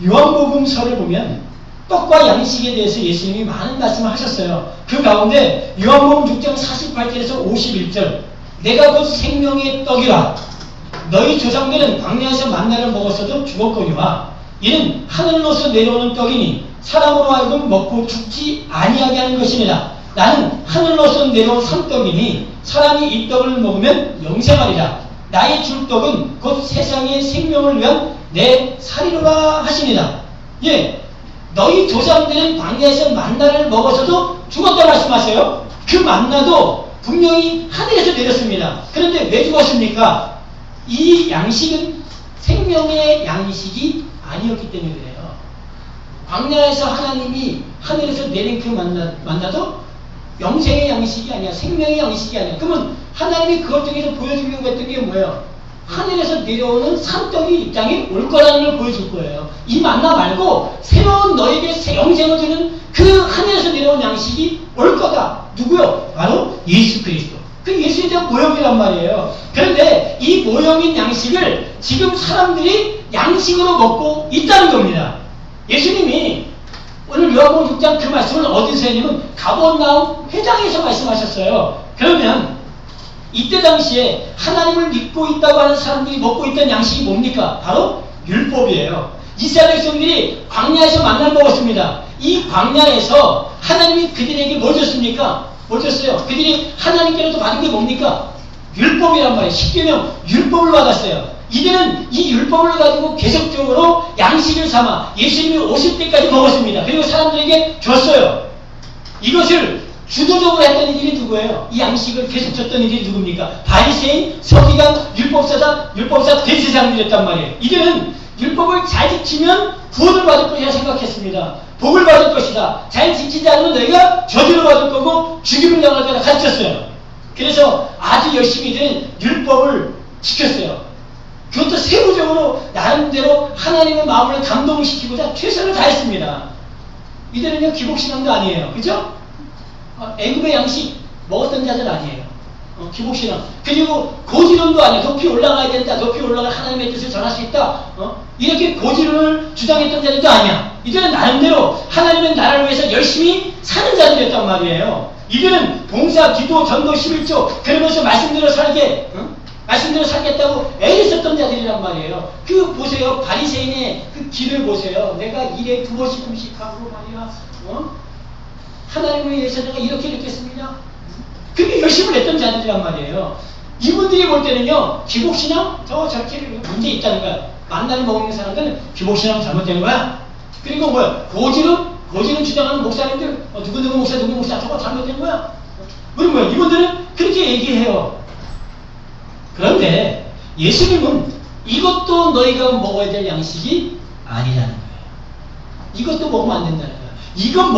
요한복음서를 보면 떡과 양식에 대해서 예수님이 많은 말씀을 하셨어요. 그 가운데 요한복음 6장 48절에서 51절 내가 곧 생명의 떡이라 너희 조상들은 광야에서 만나를 먹었어도 죽었거니와 이는 하늘로서 내려오는 떡이니 사람으로 하여금 먹고 죽지 아니하게 하는 것이니라. 나는 하늘로서 내려온 산떡이니 사람이 이 떡을 먹으면 영생하리라. 나의 줄 떡은 곧 세상의 생명을 위한 내 살이로라 하시니라. 예, 너희 조상들은 광야에서 만나를 먹어서도 죽었다 말씀하세요. 그 만나도 분명히 하늘에서 내렸습니다. 그런데 왜 죽었습니까? 이 양식은 생명의 양식이 아니었기 때문에 그래요. 광야에서 하나님이 하늘에서 내린 그 만나도 영생의 양식이 아니야. 생명의 양식이 아니야. 그러면 하나님이 그것 중에서 보여주려고 했던 게 뭐예요? 하늘에서 내려오는 산떡이 이 땅에 올 거라는 걸 보여줄 거예요. 이 만나 말고 새로운 너에게 영생을 주는 그 하늘에서 내려온 양식이 올 거다. 누구요? 바로 예수 그리스도. 그 예수에 대한 모형이란 말이에요. 그런데 이 모형인 양식을 지금 사람들이 양식으로 먹고 있다는 겁니다. 예수님이 오늘 요한복음 6장 그 말씀을 어디서 했냐면 가버나움 회당에서 말씀하셨어요. 그러면 이때 당시에 하나님을 믿고 있다고 하는 사람들이 먹고 있던 양식이 뭡니까? 바로 율법이에요. 이스라엘 백성들이 광야에서 만나를 먹었습니다. 이 광야에서 하나님이 그들에게 뭘 줬습니까? 뭘 줬어요? 그들이 하나님께로도 받은 게 뭡니까? 율법이란 말이에요. 십계명 율법을 받았어요. 이들은 이 율법을 가지고 계속적으로 양식을 삼아 예수님이 오실 때까지 먹었습니다. 그리고 사람들에게 줬어요. 이것을 주도적으로 했던 이들이 누구예요? 이 양식을 계속 줬던 이들이 누굽니까? 바리새인, 서기관, 율법사 대제사장들이었단 말이에요. 이들은 율법을 잘 지키면 구원을 받을 것이라 생각했습니다. 복을 받을 것이다. 잘 지키지 않으면 너희가 저주를 받을 거고 죽임을 당할 거라 가르쳤어요. 그래서 아주 열심히 이들은 율법을 지켰어요. 그것도 세부적으로 나름대로 하나님의 마음을 감동시키고자 최선을 다했습니다. 이들은요 기복신앙도 아니에요. 그죠? 애굽의 양식 먹었던 자들 아니에요. 기복신앙. 그리고 고지론도 아니에요. 높이 올라가야 된다. 높이 올라가 하나님의 뜻을 전할 수 있다. 이렇게 고지론을 주장했던 자들도 아니야. 이들은 나름대로 하나님의 나라를 위해서 열심히 사는 자들이었단 말이에요. 이들은 봉사, 기도, 전도, 11조 그러면서 말씀대로 살겠다고 애를 썼던 자들이란 말이에요. 그 보세요. 바리새인의 그 길을 보세요. 내가 일에 2번씩 음식하고 말이야. 하나님을 위해서 내가 이렇게 했습니다. 그게 열심을 했던 자들이란 말이에요. 이분들이 볼 때는요. 기복신앙? 저렇게 문제 있다는 거야. 만나를 먹는 사람들은 기복신앙 잘못된 거야. 그리고 뭐야? 고지론 주장하는 목사님들 누구 목사 저거 잘못된 거야. 그런 거야. 이분들은 그렇게 얘기해요. 그런데 예수님은 이것도 너희가 먹어야 될 양식이 아니라는 거예요. 이것도 먹으면 안 된다는 거예요. 이건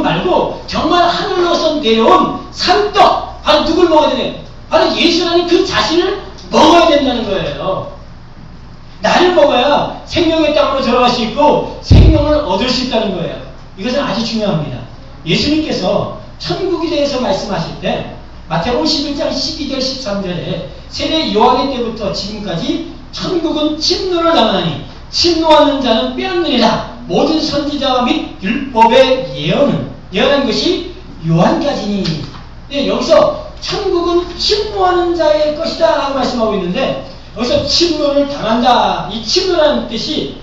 말고 정말 하늘로서 내려온 산떡 바로 누굴 먹어야 되냐? 바로 예수라는 그 자신을 먹어야 된다는 거예요. 나를 먹어야 생명의 땅으로 들어갈 수 있고 생명을 얻을 수 있다는 거예요. 이것은 아주 중요합니다. 예수님께서 천국에 대해서 말씀하실 때 마태복음 11장 12절 13절에 세례 요한의 때부터 지금까지 천국은 침노를 당하니 침노하는 자는 빼앗느니라. 모든 선지자와 및 율법의 예언한 것이 요한까지니. 네, 여기서 천국은 침노하는 자의 것이다 라고 말씀하고 있는데 여기서 침노를 당한다. 이 침노라는 뜻이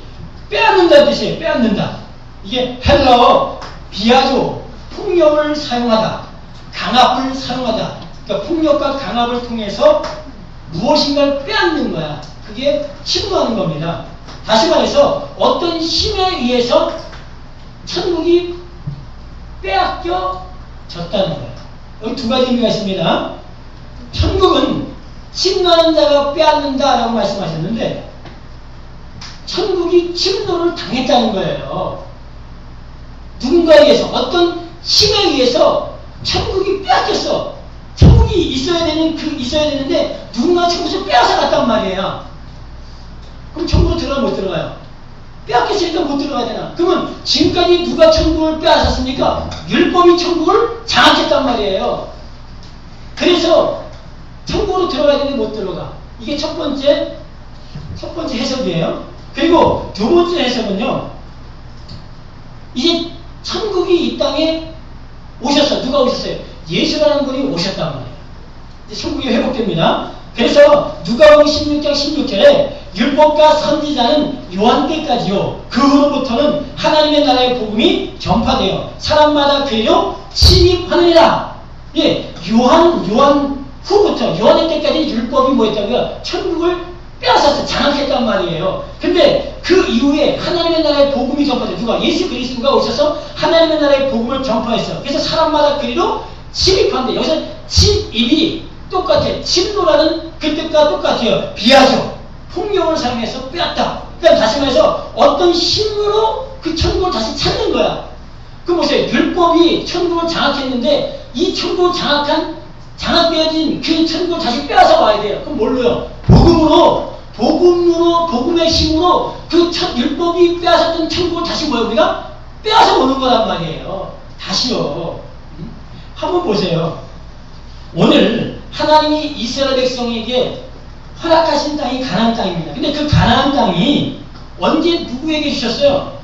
빼앗는다는 뜻이에요. 빼앗는다. 이게 헬라어 비아조, 폭력을 사용하다, 강압을 사용하다. 그러니까 폭력과 강압을 통해서 무엇인가를 빼앗는 거야. 그게 침노하는 겁니다. 다시 말해서 어떤 힘에 의해서 천국이 빼앗겨졌다는 거예요. 여기 두 가지 의미가 있습니다. 천국은 침노하는 자가 빼앗는다라고 말씀하셨는데 천국이 침노를 당했다는 거예요. 누군가에 의해서 어떤 힘에 의해서 천국이 빼앗겼어. 천국이 있어야 되는데 누군가 천국에서 빼앗아 갔단 말이에요. 그럼 천국으로 들어가면 못 들어가요? 빼앗겼으니까 못 들어가야 되나? 그러면 지금까지 누가 천국을 빼앗았습니까? 율법이 천국을 장악했단 말이에요. 그래서 천국으로 들어가야 되는데 못 들어가. 이게 첫 번째 해석이에요. 그리고 두 번째 해석은요. 이제 천국이 이 땅에 오셨어. 누가 오셨어요? 예수라는 분이 오셨단 말이에요. 이제 천국이 회복됩니다. 그래서 누가복음 16장 16절에 율법과 선지자는 요한 때까지요. 그 후로부터는 하나님의 나라의 복음이 전파되어 사람마다 그리로 침입하느니라. 예, 요한 후부터 요한의 때까지 율법이 뭐였다고요? 천국을 빼앗아서 장악했단 말이에요. 근데 그 이후에 하나님의 나라의 복음이 전파돼요. 누가? 예수 그리스도가 오셔서 하나님의 나라의 복음을 전파했어요. 그래서 사람마다 그리로 침입한대. 여기서 침입이 똑같아요. 침노라는 그 뜻과 똑같아요. 비하죠. 폭력을 사용해서 빼앗다. 그러니까 다시 말해서 어떤 힘으로 그 천국을 다시 찾는 거야. 그 보세요. 율법이 천국을 장악했는데 이 천국을 장악되어진 그 천국을 다시 빼앗아 와야 돼요. 그럼 뭘로요? 복음의 힘으로 그 율법이 빼앗았던 천국을 다시 우리가 빼앗아 오는 거란 말이에요. 다시요. 한번 보세요. 오늘 하나님이 이스라엘 백성에게 허락하신 땅이 가나안 땅입니다. 근데 그 가나안 땅이 언제 누구에게 주셨어요?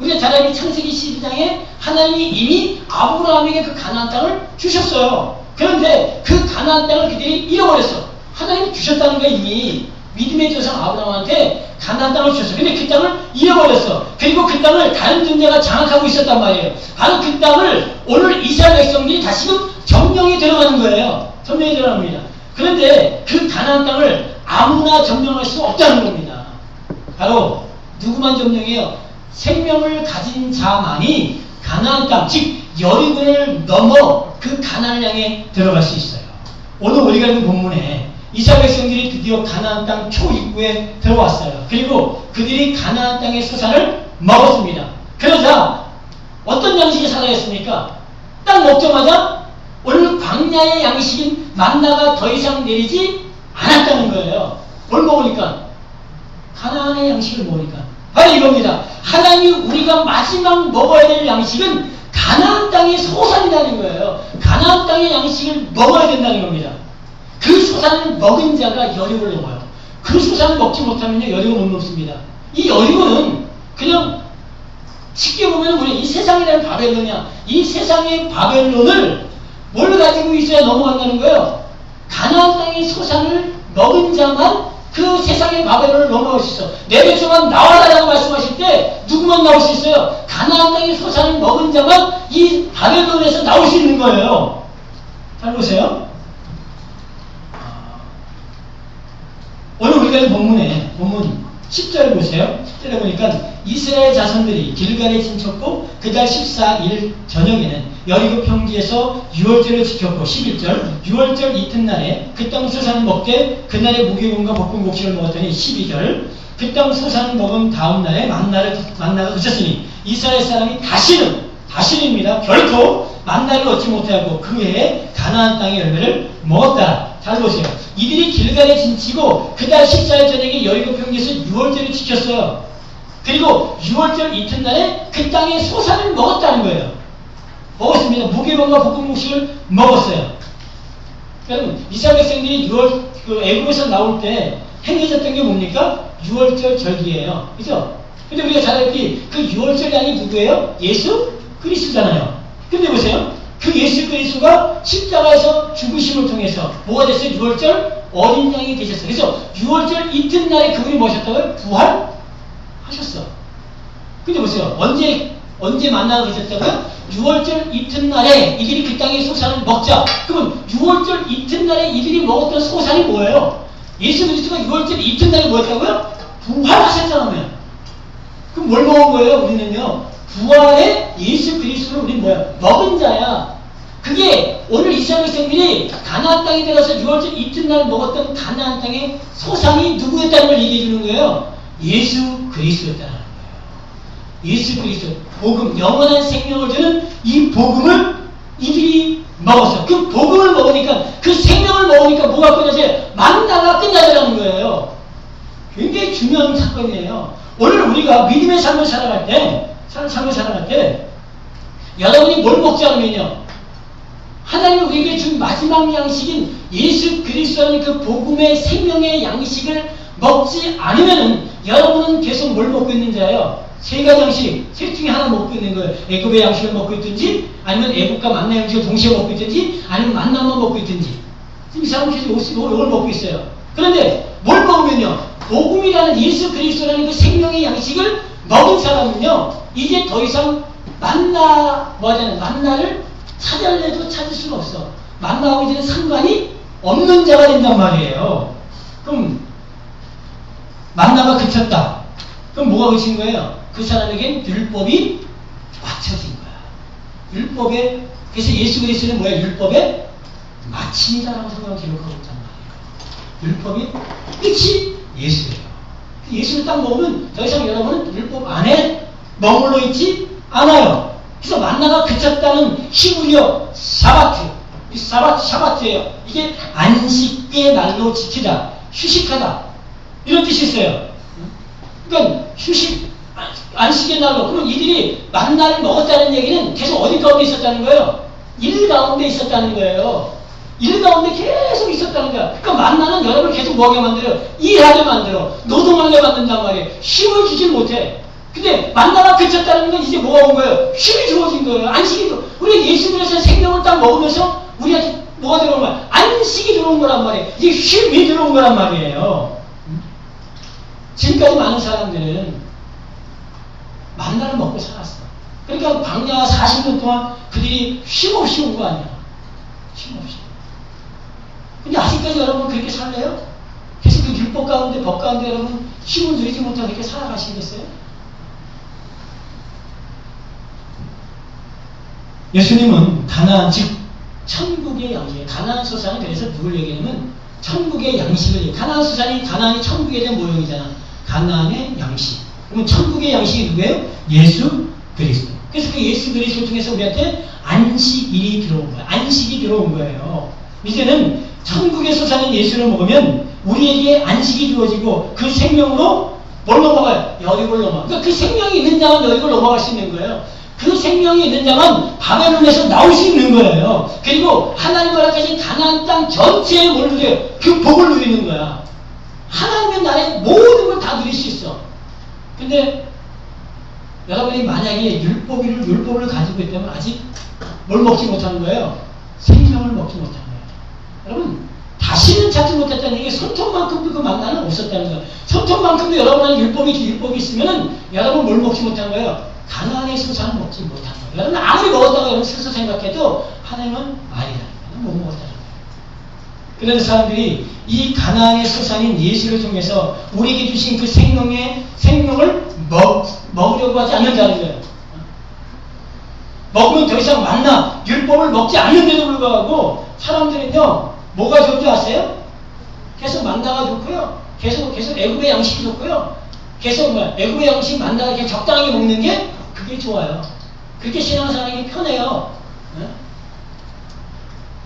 우리가 잘 알기 창세기 12장에 하나님이 이미 아브라함에게 그 가나안 땅을 주셨어요. 그런데 그 가나안 땅을 그들이 잃어버렸어. 하나님이 주셨다는 거야. 이미 믿음의 조상 아브라함한테 가나안 땅을 주셨어. 근데 그 땅을 잃어버렸어. 그리고 그 땅을 다른 존재가 장악하고 있었단 말이에요. 바로 그 땅을 오늘 이스라엘 백성들이 다시금 점령에 들어가는 거예요. 점령에 들어갑니다. 그런데 그 가나안 땅을 아무나 점령할 수 없다는 겁니다. 바로 누구만 점령해요? 생명을 가진 자만이 가나안 땅, 즉 여리고를 넘어 그 가나안을 향해 들어갈 수 있어요. 오늘 우리가 읽은 본문에 이스라엘 백성들이 드디어 가나안 땅 초입구에 들어왔어요. 그리고 그들이 가나안 땅의 소산을 먹었습니다. 그러자 어떤 양식이 살아있습니까? 딱 먹자마자 오늘 광야의 양식인 만나가 더 이상 내리지 않았다는 거예요. 뭘 먹으니까? 가나안의 양식을 먹으니까. 바로 이겁니다. 하나님이 우리가 마지막 먹어야 될 양식은 가나안 땅의 소산이라는 거예요. 가나안 땅의 양식을 먹어야 된다는 겁니다. 그 소산을 먹은 자가 여리고를 넘어요. 그 소산을 먹지 못하면 여리고 못 넘습니다. 이 여리고는 그냥 쉽게 보면 우리 이 세상이라는 바벨론이야. 이 세상의 바벨론을 뭘 가지고 있어야 넘어간다는 거예요? 가나안 땅의 소산을 먹은 자만 그 세상의 바벨론을 넘어갈 수 있어. 내 백성아 나와라라고 말씀하실 때 누구만 나올 수 있어요? 가나안 땅의 소산을 먹은 자만 이 바벨론에서 나올 수 있는 거예요. 잘 보세요. 오늘 우리가 이 본문 10절 보세요. 10절에 보니까 이스라엘 자손들이 길갈에 진쳤고 그달 14일 저녁에는 여리고 평지에서 6월절을 지켰고 11절 6월절 이튿날에 그 땅 소산을 먹되 그날에 무교금과 볶은 곡식을 먹었더니 12절 그 땅 소산을 먹은 다음날에 만나가 그쳤으니 이스라엘 사람이 다시는입니다. 결코 만나를 얻지 못하고 그 해에 가나안 땅의 열매를 먹었다. 잘 보세요. 이들이 길갈에 진치고 그달 14일 저녁에 여리고 평지에서 6월절을 지켰어요. 그리고 6월절 이튿날에 그 땅의 소산을 먹었다는 거예요. 먹었습니다. 무교병과 볶음국수를 먹었어요. 여러분, 이스라엘 백성들이 6월 애굽에서 나올 때 행해졌던 게 뭡니까? 6월절 절기예요. 그죠? 근데 우리가 잘 알기 그 6월절 양이 누구예요? 예수 그리스도잖아요. 근데 보세요. 그 예수 그리스도가 십자가에서 죽으심을 통해서 뭐가 됐어요? 6월절 어린 양이 되셨어요. 그래서 6월절 이튿날에 그분이 뭐셨다고요? 부활하셨어. 근데 보세요. 언제 만나고 계셨다고요? 6월절 이튿날에 이들이 그 땅의 소산을 먹자. 그러면 6월절 이튿날에 이들이 먹었던 소산이 뭐예요? 예수 그리스도가 6월절 이튿날에 뭐였다고요? 부활하셨잖아요. 그럼 뭘 먹은 거예요? 우리는요. 부활의 예수 그리스도를 우리 뭐야? 먹은 자야. 그게 오늘 이스라엘 백성들이 가나안 땅에 들어가서 6월절 이튿날 먹었던 가나안 땅의 소산이 누구였다는 걸 얘기해 주는 거예요. 예수 그리스도였다는 거예요. 예수 그리스도 복음, 영원한 생명을 주는 이 복음을 이들이 먹었어요. 그 복음을 먹으니까, 그 생명을 먹으니까 뭐가 끝나져요? 만나가 끝나더라는 거예요. 굉장히 중요한 사건이에요. 오늘 우리가 믿음의 삶을 살아갈 때, 여러분이 뭘 먹지 않으면요, 하나님이 우리에게 준 마지막 양식인 예수 그리스도라는 그 복음의 생명의 양식을 먹지 않으면은 여러분은 계속 뭘 먹고 있는 자예요? 세 가지 양식, 셋 중에 하나 먹고 있는 거예요. 애굽의 양식을 먹고 있든지, 아니면 애굽과 만나 양식을 동시에 먹고 있든지, 아니면 만나만 먹고 있든지. 지금 이 사람은 계속 이걸 먹고 있어요. 그런데 뭘 먹으면요, 복음이라는 예수 그리스도라는 그 생명의 양식을 먹은 사람은요, 이제 더 이상 만나를 찾아내도 찾을 수가 없어. 만나하고 이제는 상관이 없는 자가 된단 말이에요. 그럼 만나가 그쳤다. 그럼 뭐가 그친 거예요? 그 사람에겐 율법이 맞춰진 거야. 율법에, 그래서 예수 그리스도는 뭐야? 율법의 마침이다라고 성경을 기록하고 있단 말이에요. 율법이 끝이 예수예요. 예수를 딱 먹으면 더 이상 여러분은 율법 안에 머물러 있지 않아요. 그래서 만나가 그쳤다는 히브리어 샤바트예요. 이게 안식의 날로 지키다, 휴식하다, 이런 뜻이 있어요. 그러니까 안식의 날로. 그러면 이들이 만나를 먹었다는 얘기는 계속 어디 가운데 있었다는 거예요? 일 가운데 있었다는 거예요. 일 가운데 계속 있었다는 거야. 그러니까 만나는 여러분을 계속 뭐하게 만들어요? 일하게 만들어. 노동하게 만든단 말이에요. 힘을 주질 못해. 근데 만나가 그쳤다는 건 이제 뭐가 온 거예요? 힘이 주어진 거예요. 안식이 우리가 예수 그리스도의 생명을 딱 먹으면서 우리한테 뭐가 들어온 거야? 안식이 들어온 거란 말이에요. 이게 힘이 들어온 거란 말이에요. 지금까지 많은 사람들은 만나를 먹고 살았어. 그러니까 광야 40년 동안 그들이 쉼없이 온 거 아니야. 쉼없이. 근데 아직까지 여러분 그렇게 살래요? 계속 그 율법 가운데, 법 가운데 여러분 힘을 누리지 못하고 이렇게 살아가시겠어요? 예수님은 가나안, 즉 천국의 양식, 가나안 소산은 그래서 누굴 얘기하냐면 천국의 양식을, 가나안이 천국에 대한 모형이잖아. 가나안의 양식. 그러면 천국의 양식이 누구예요? 예수 그리스도. 그래서 그 예수 그리스도 통해서 우리한테 안식일이 들어온 거예요. 안식이 들어온 거예요. 이제는 천국의 소산인 예수를 먹으면 우리에게 안식이 주어지고 그 생명으로 뭘 넘어가요? 여리고를 넘어가. 그러니까 그 생명이 있는 자만 여리고를 넘어갈 수 있는 거예요. 그 생명이 있는 자만 바벨론에서 나올 수 있는 거예요. 그리고 하나님 허락하신 가나안 땅 전체에 뭘 누려요? 그 복을 누리는 거야. 하나님의 나라의 모든 걸 다 누릴 수 있어. 근데 여러분이 만약에 율법을 가지고 있다면 아직 뭘 먹지 못하는 거예요? 생명을 먹지 못하는 거예요. 여러분, 다시는 찾지 못했다는 얘기, 손톱만큼도 그 만나는 없었다는 거예요. 손톱만큼도 여러분 안에 율법이 있으면은 여러분 뭘 먹지 못한 거예요? 가나안의 소산을 먹지 못한 거예요. 여러분 아무리 먹었다고 여러분 스스로 생각해도 하나님은 아니라는 거예요. 못 먹었다는 거예요. 그래서 사람들이 이 가나안의 소산인 예수를 통해서 우리에게 주신 그 생명을 먹으려고 하지 않는다는 거예요. 먹으면 더 이상 만나, 율법을 먹지 않는데도 불구하고 사람들은요, 뭐가 좋은 줄 아세요? 계속 만나가 좋고요. 계속 애굽의 양식이 좋고요. 계속 애굽의 양식 만나가 이렇게 적당하게 먹는 게 그게 좋아요. 그렇게 신앙생활하기 편해요.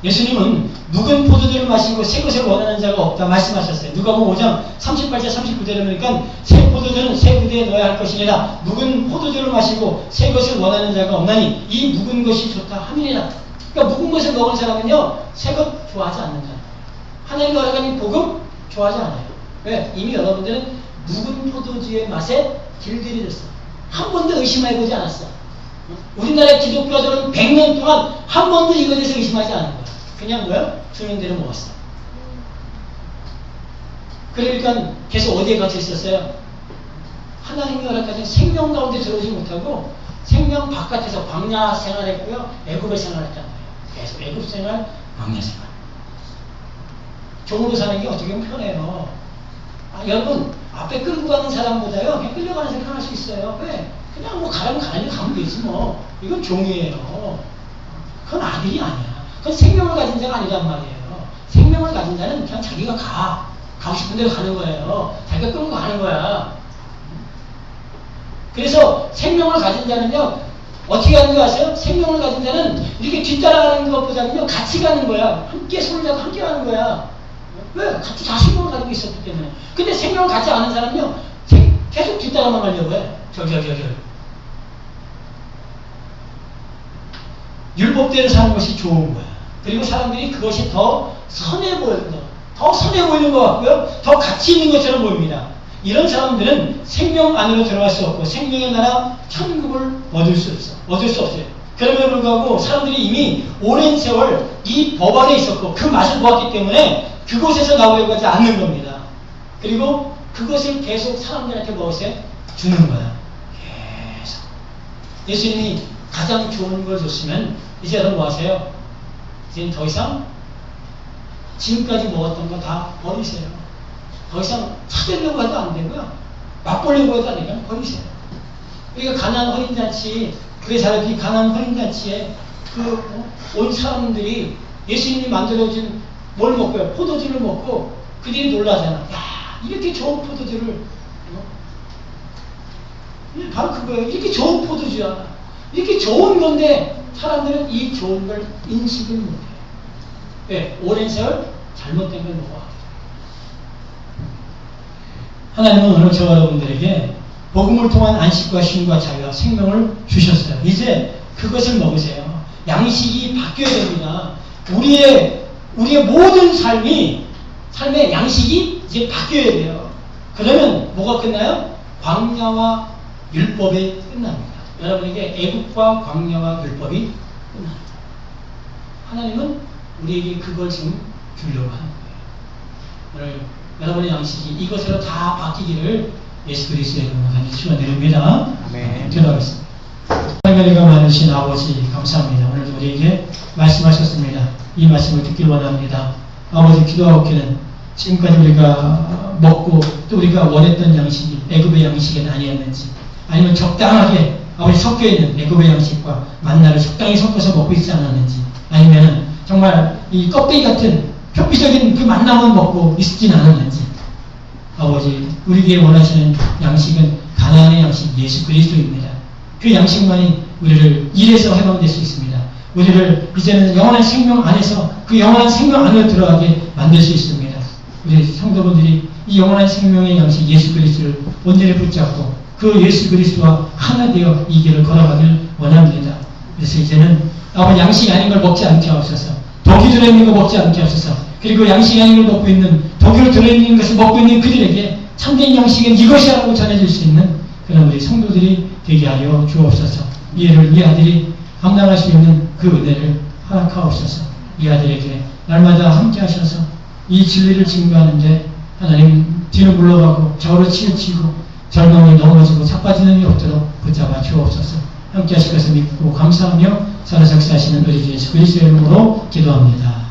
예수님은 묵은 포도주를 마시고 새 것을 원하는 자가 없다 말씀하셨어요. 누가복음 5장 38절 39절에 보니까 새 포도주는 새 부대에 넣어야 할 것이니라. 묵은 포도주를 마시고 새 것을 원하는 자가 없나니 이 묵은 것이 좋다 함이니라. 그러니까 묵은 것을 먹은 사람은요 새 것 좋아하지 않는다. 하나님과 허락하는 복음 좋아하지 않아요. 왜? 이미 여러분들은 묵은 포도주의 맛에 길들여졌어. 한 번도 의심해보지 않았어. 우리나라 기독교들은 100년 동안 한 번도 이거에 대해서 의심하지 않은 거야. 그냥 뭐야? 주는 대로 먹었어. 그러니까 계속 어디에 갇혀 있었어요? 하나님이 허락하신 생명 가운데 들어오지 못하고 생명 바깥에서 광야 생활했고요. 애굽에 생활했단 말이에요. 계속 애굽 생활, 광야 생활. 종으로 사는 게 어떻게 보면 편해요. 여러분 앞에 끌고 가는 사람보다요 그냥 끌려가는 생각할 수 있어요. 왜? 그냥 뭐 가라면 가라니 가면 되지 뭐. 이건 종이에요. 그건 아들이 아니야. 그건 생명을 가진 자가 아니란 말이에요. 생명을 가진 자는 그냥 자기가 가고 싶은 대로 가는 거예요. 자기가 끌고 가는 거야. 그래서 생명을 가진 자는요 어떻게 가는 거 아세요? 생명을 가진 자는 이렇게 뒤따라가는 것보다는요 같이 가는 거야. 함께 손을 잡고 함께 가는 거야. 왜? 같이 다 생명을 가지고 있었기 때문에. 근데 생명을 갖지 않은 사람은요 계속 뒤따라만 가려고 해. 율법대로 사는 것이 좋은 거야. 그리고 사람들이 그것이 더 선해 보인다. 더 선해 보이는 것 같고요. 더 가치 있는 것처럼 보입니다. 이런 사람들은 생명 안으로 들어갈 수 없고 생명의 나라 천국을 얻을 수 없어요. 그럼에도 불구하고 사람들이 이미 오랜 세월 이 법 안에 있었고 그 맛을 보았기 때문에 그곳에서 나오려고 하지 않는 겁니다. 그리고 그것을 계속 사람들한테 무엇에 주는 거야. 계속. 예수님이 가장 좋은 걸 줬으면 이제 여러분 뭐 하세요? 이제 더 이상 지금까지 먹었던 거 다 버리세요. 더 이상 찾으려고 해도 안 되고요. 맛보려고 해도 안 되면 버리세요. 우리가 가나안 혼인잔치, 그의 사람이 가나안 혼인잔치에 온 사람들이 예수님이 만들어준 뭘 먹고요? 포도주를 먹고 그들이 놀라잖아. 야, 이렇게 좋은 포도주를 바로 그거예요. 이렇게 좋은 포도주야. 이렇게 좋은 건데 사람들은 이 좋은 걸 인식을 못해요. 왜? 오랜 세월 잘못된 걸 먹어. 하나님은 오늘 저와 여러분들에게 복음을 통한 안식과 쉼과 자유와 생명을 주셨어요. 이제 그것을 먹으세요. 양식이 바뀌어야 됩니다. 우리의 모든 삶의 양식이 이제 바뀌어야 돼요. 그러면 뭐가 끝나요? 광야와 율법이 끝납니다. 여러분에게 애국과 광야와 율법이 끝납니다. 하나님은 우리에게 그걸 지금 주려고 하는 거예요. 오늘 여러분의 양식이 이것으로 다 바뀌기를 예수 그리스도의 이름으로 간절히 축원드립니다. 아멘. 기도하겠습니다. 하나님의 은혜가 많으신 아버지 감사합니다. 오늘도 우리에게 말씀하셨습니다. 이 말씀을 듣길 원합니다. 아버지 기도하옵기는 지금까지 우리가 먹고 또 우리가 원했던 양식이 애굽의 양식은 아니었는지 아니면 적당하게 아버지 섞여있는 애굽의 양식과 만나를 적당히 섞어서 먹고 있지 않았는지 아니면 정말 이 껍데기 같은 표피적인 그 만나만 먹고 있진 않았는지 아버지 우리에게 원하시는 양식은 가나안의 양식 예수 그리스도입니다. 그 양식만이 우리를 일에서 해방될 수 있습니다. 우리를 이제는 영원한 생명 안에서 그 영원한 생명 안으로 들어가게 만들 수 있습니다. 우리 성도분들이 이 영원한 생명의 양식 예수 그리스도를 온전히 붙잡고 그 예수 그리스도와 하나 되어 이 길을 걸어가길 원합니다. 그래서 이제는 아버지 양식이 아닌 걸 먹지 않게 하옵소서. 독이 들어있는 거 먹지 않게 하옵소서. 그리고 양식이 아닌 걸 먹고 있는 독이 들어있는 것을 먹고 있는 그들에게 참된 양식은 이것이라고 전해질 수 있는 그런 우리 성도들이 되게 하여 주옵소서. 이 아들이 감당할 수 있는 그 은혜를 허락하옵소서. 이 아들에게 날마다 함께 하셔서 이 진리를 증거하는데 하나님 뒤로 물러가고 저로 치우치고 절망이 넘어지고 자빠지는 일 없도록 붙잡아 주옵소서. 함께 하실 것을 믿고 감사하며 살아서 역사하시는 우리 주 예수 그리스도의 이름으로 기도합니다.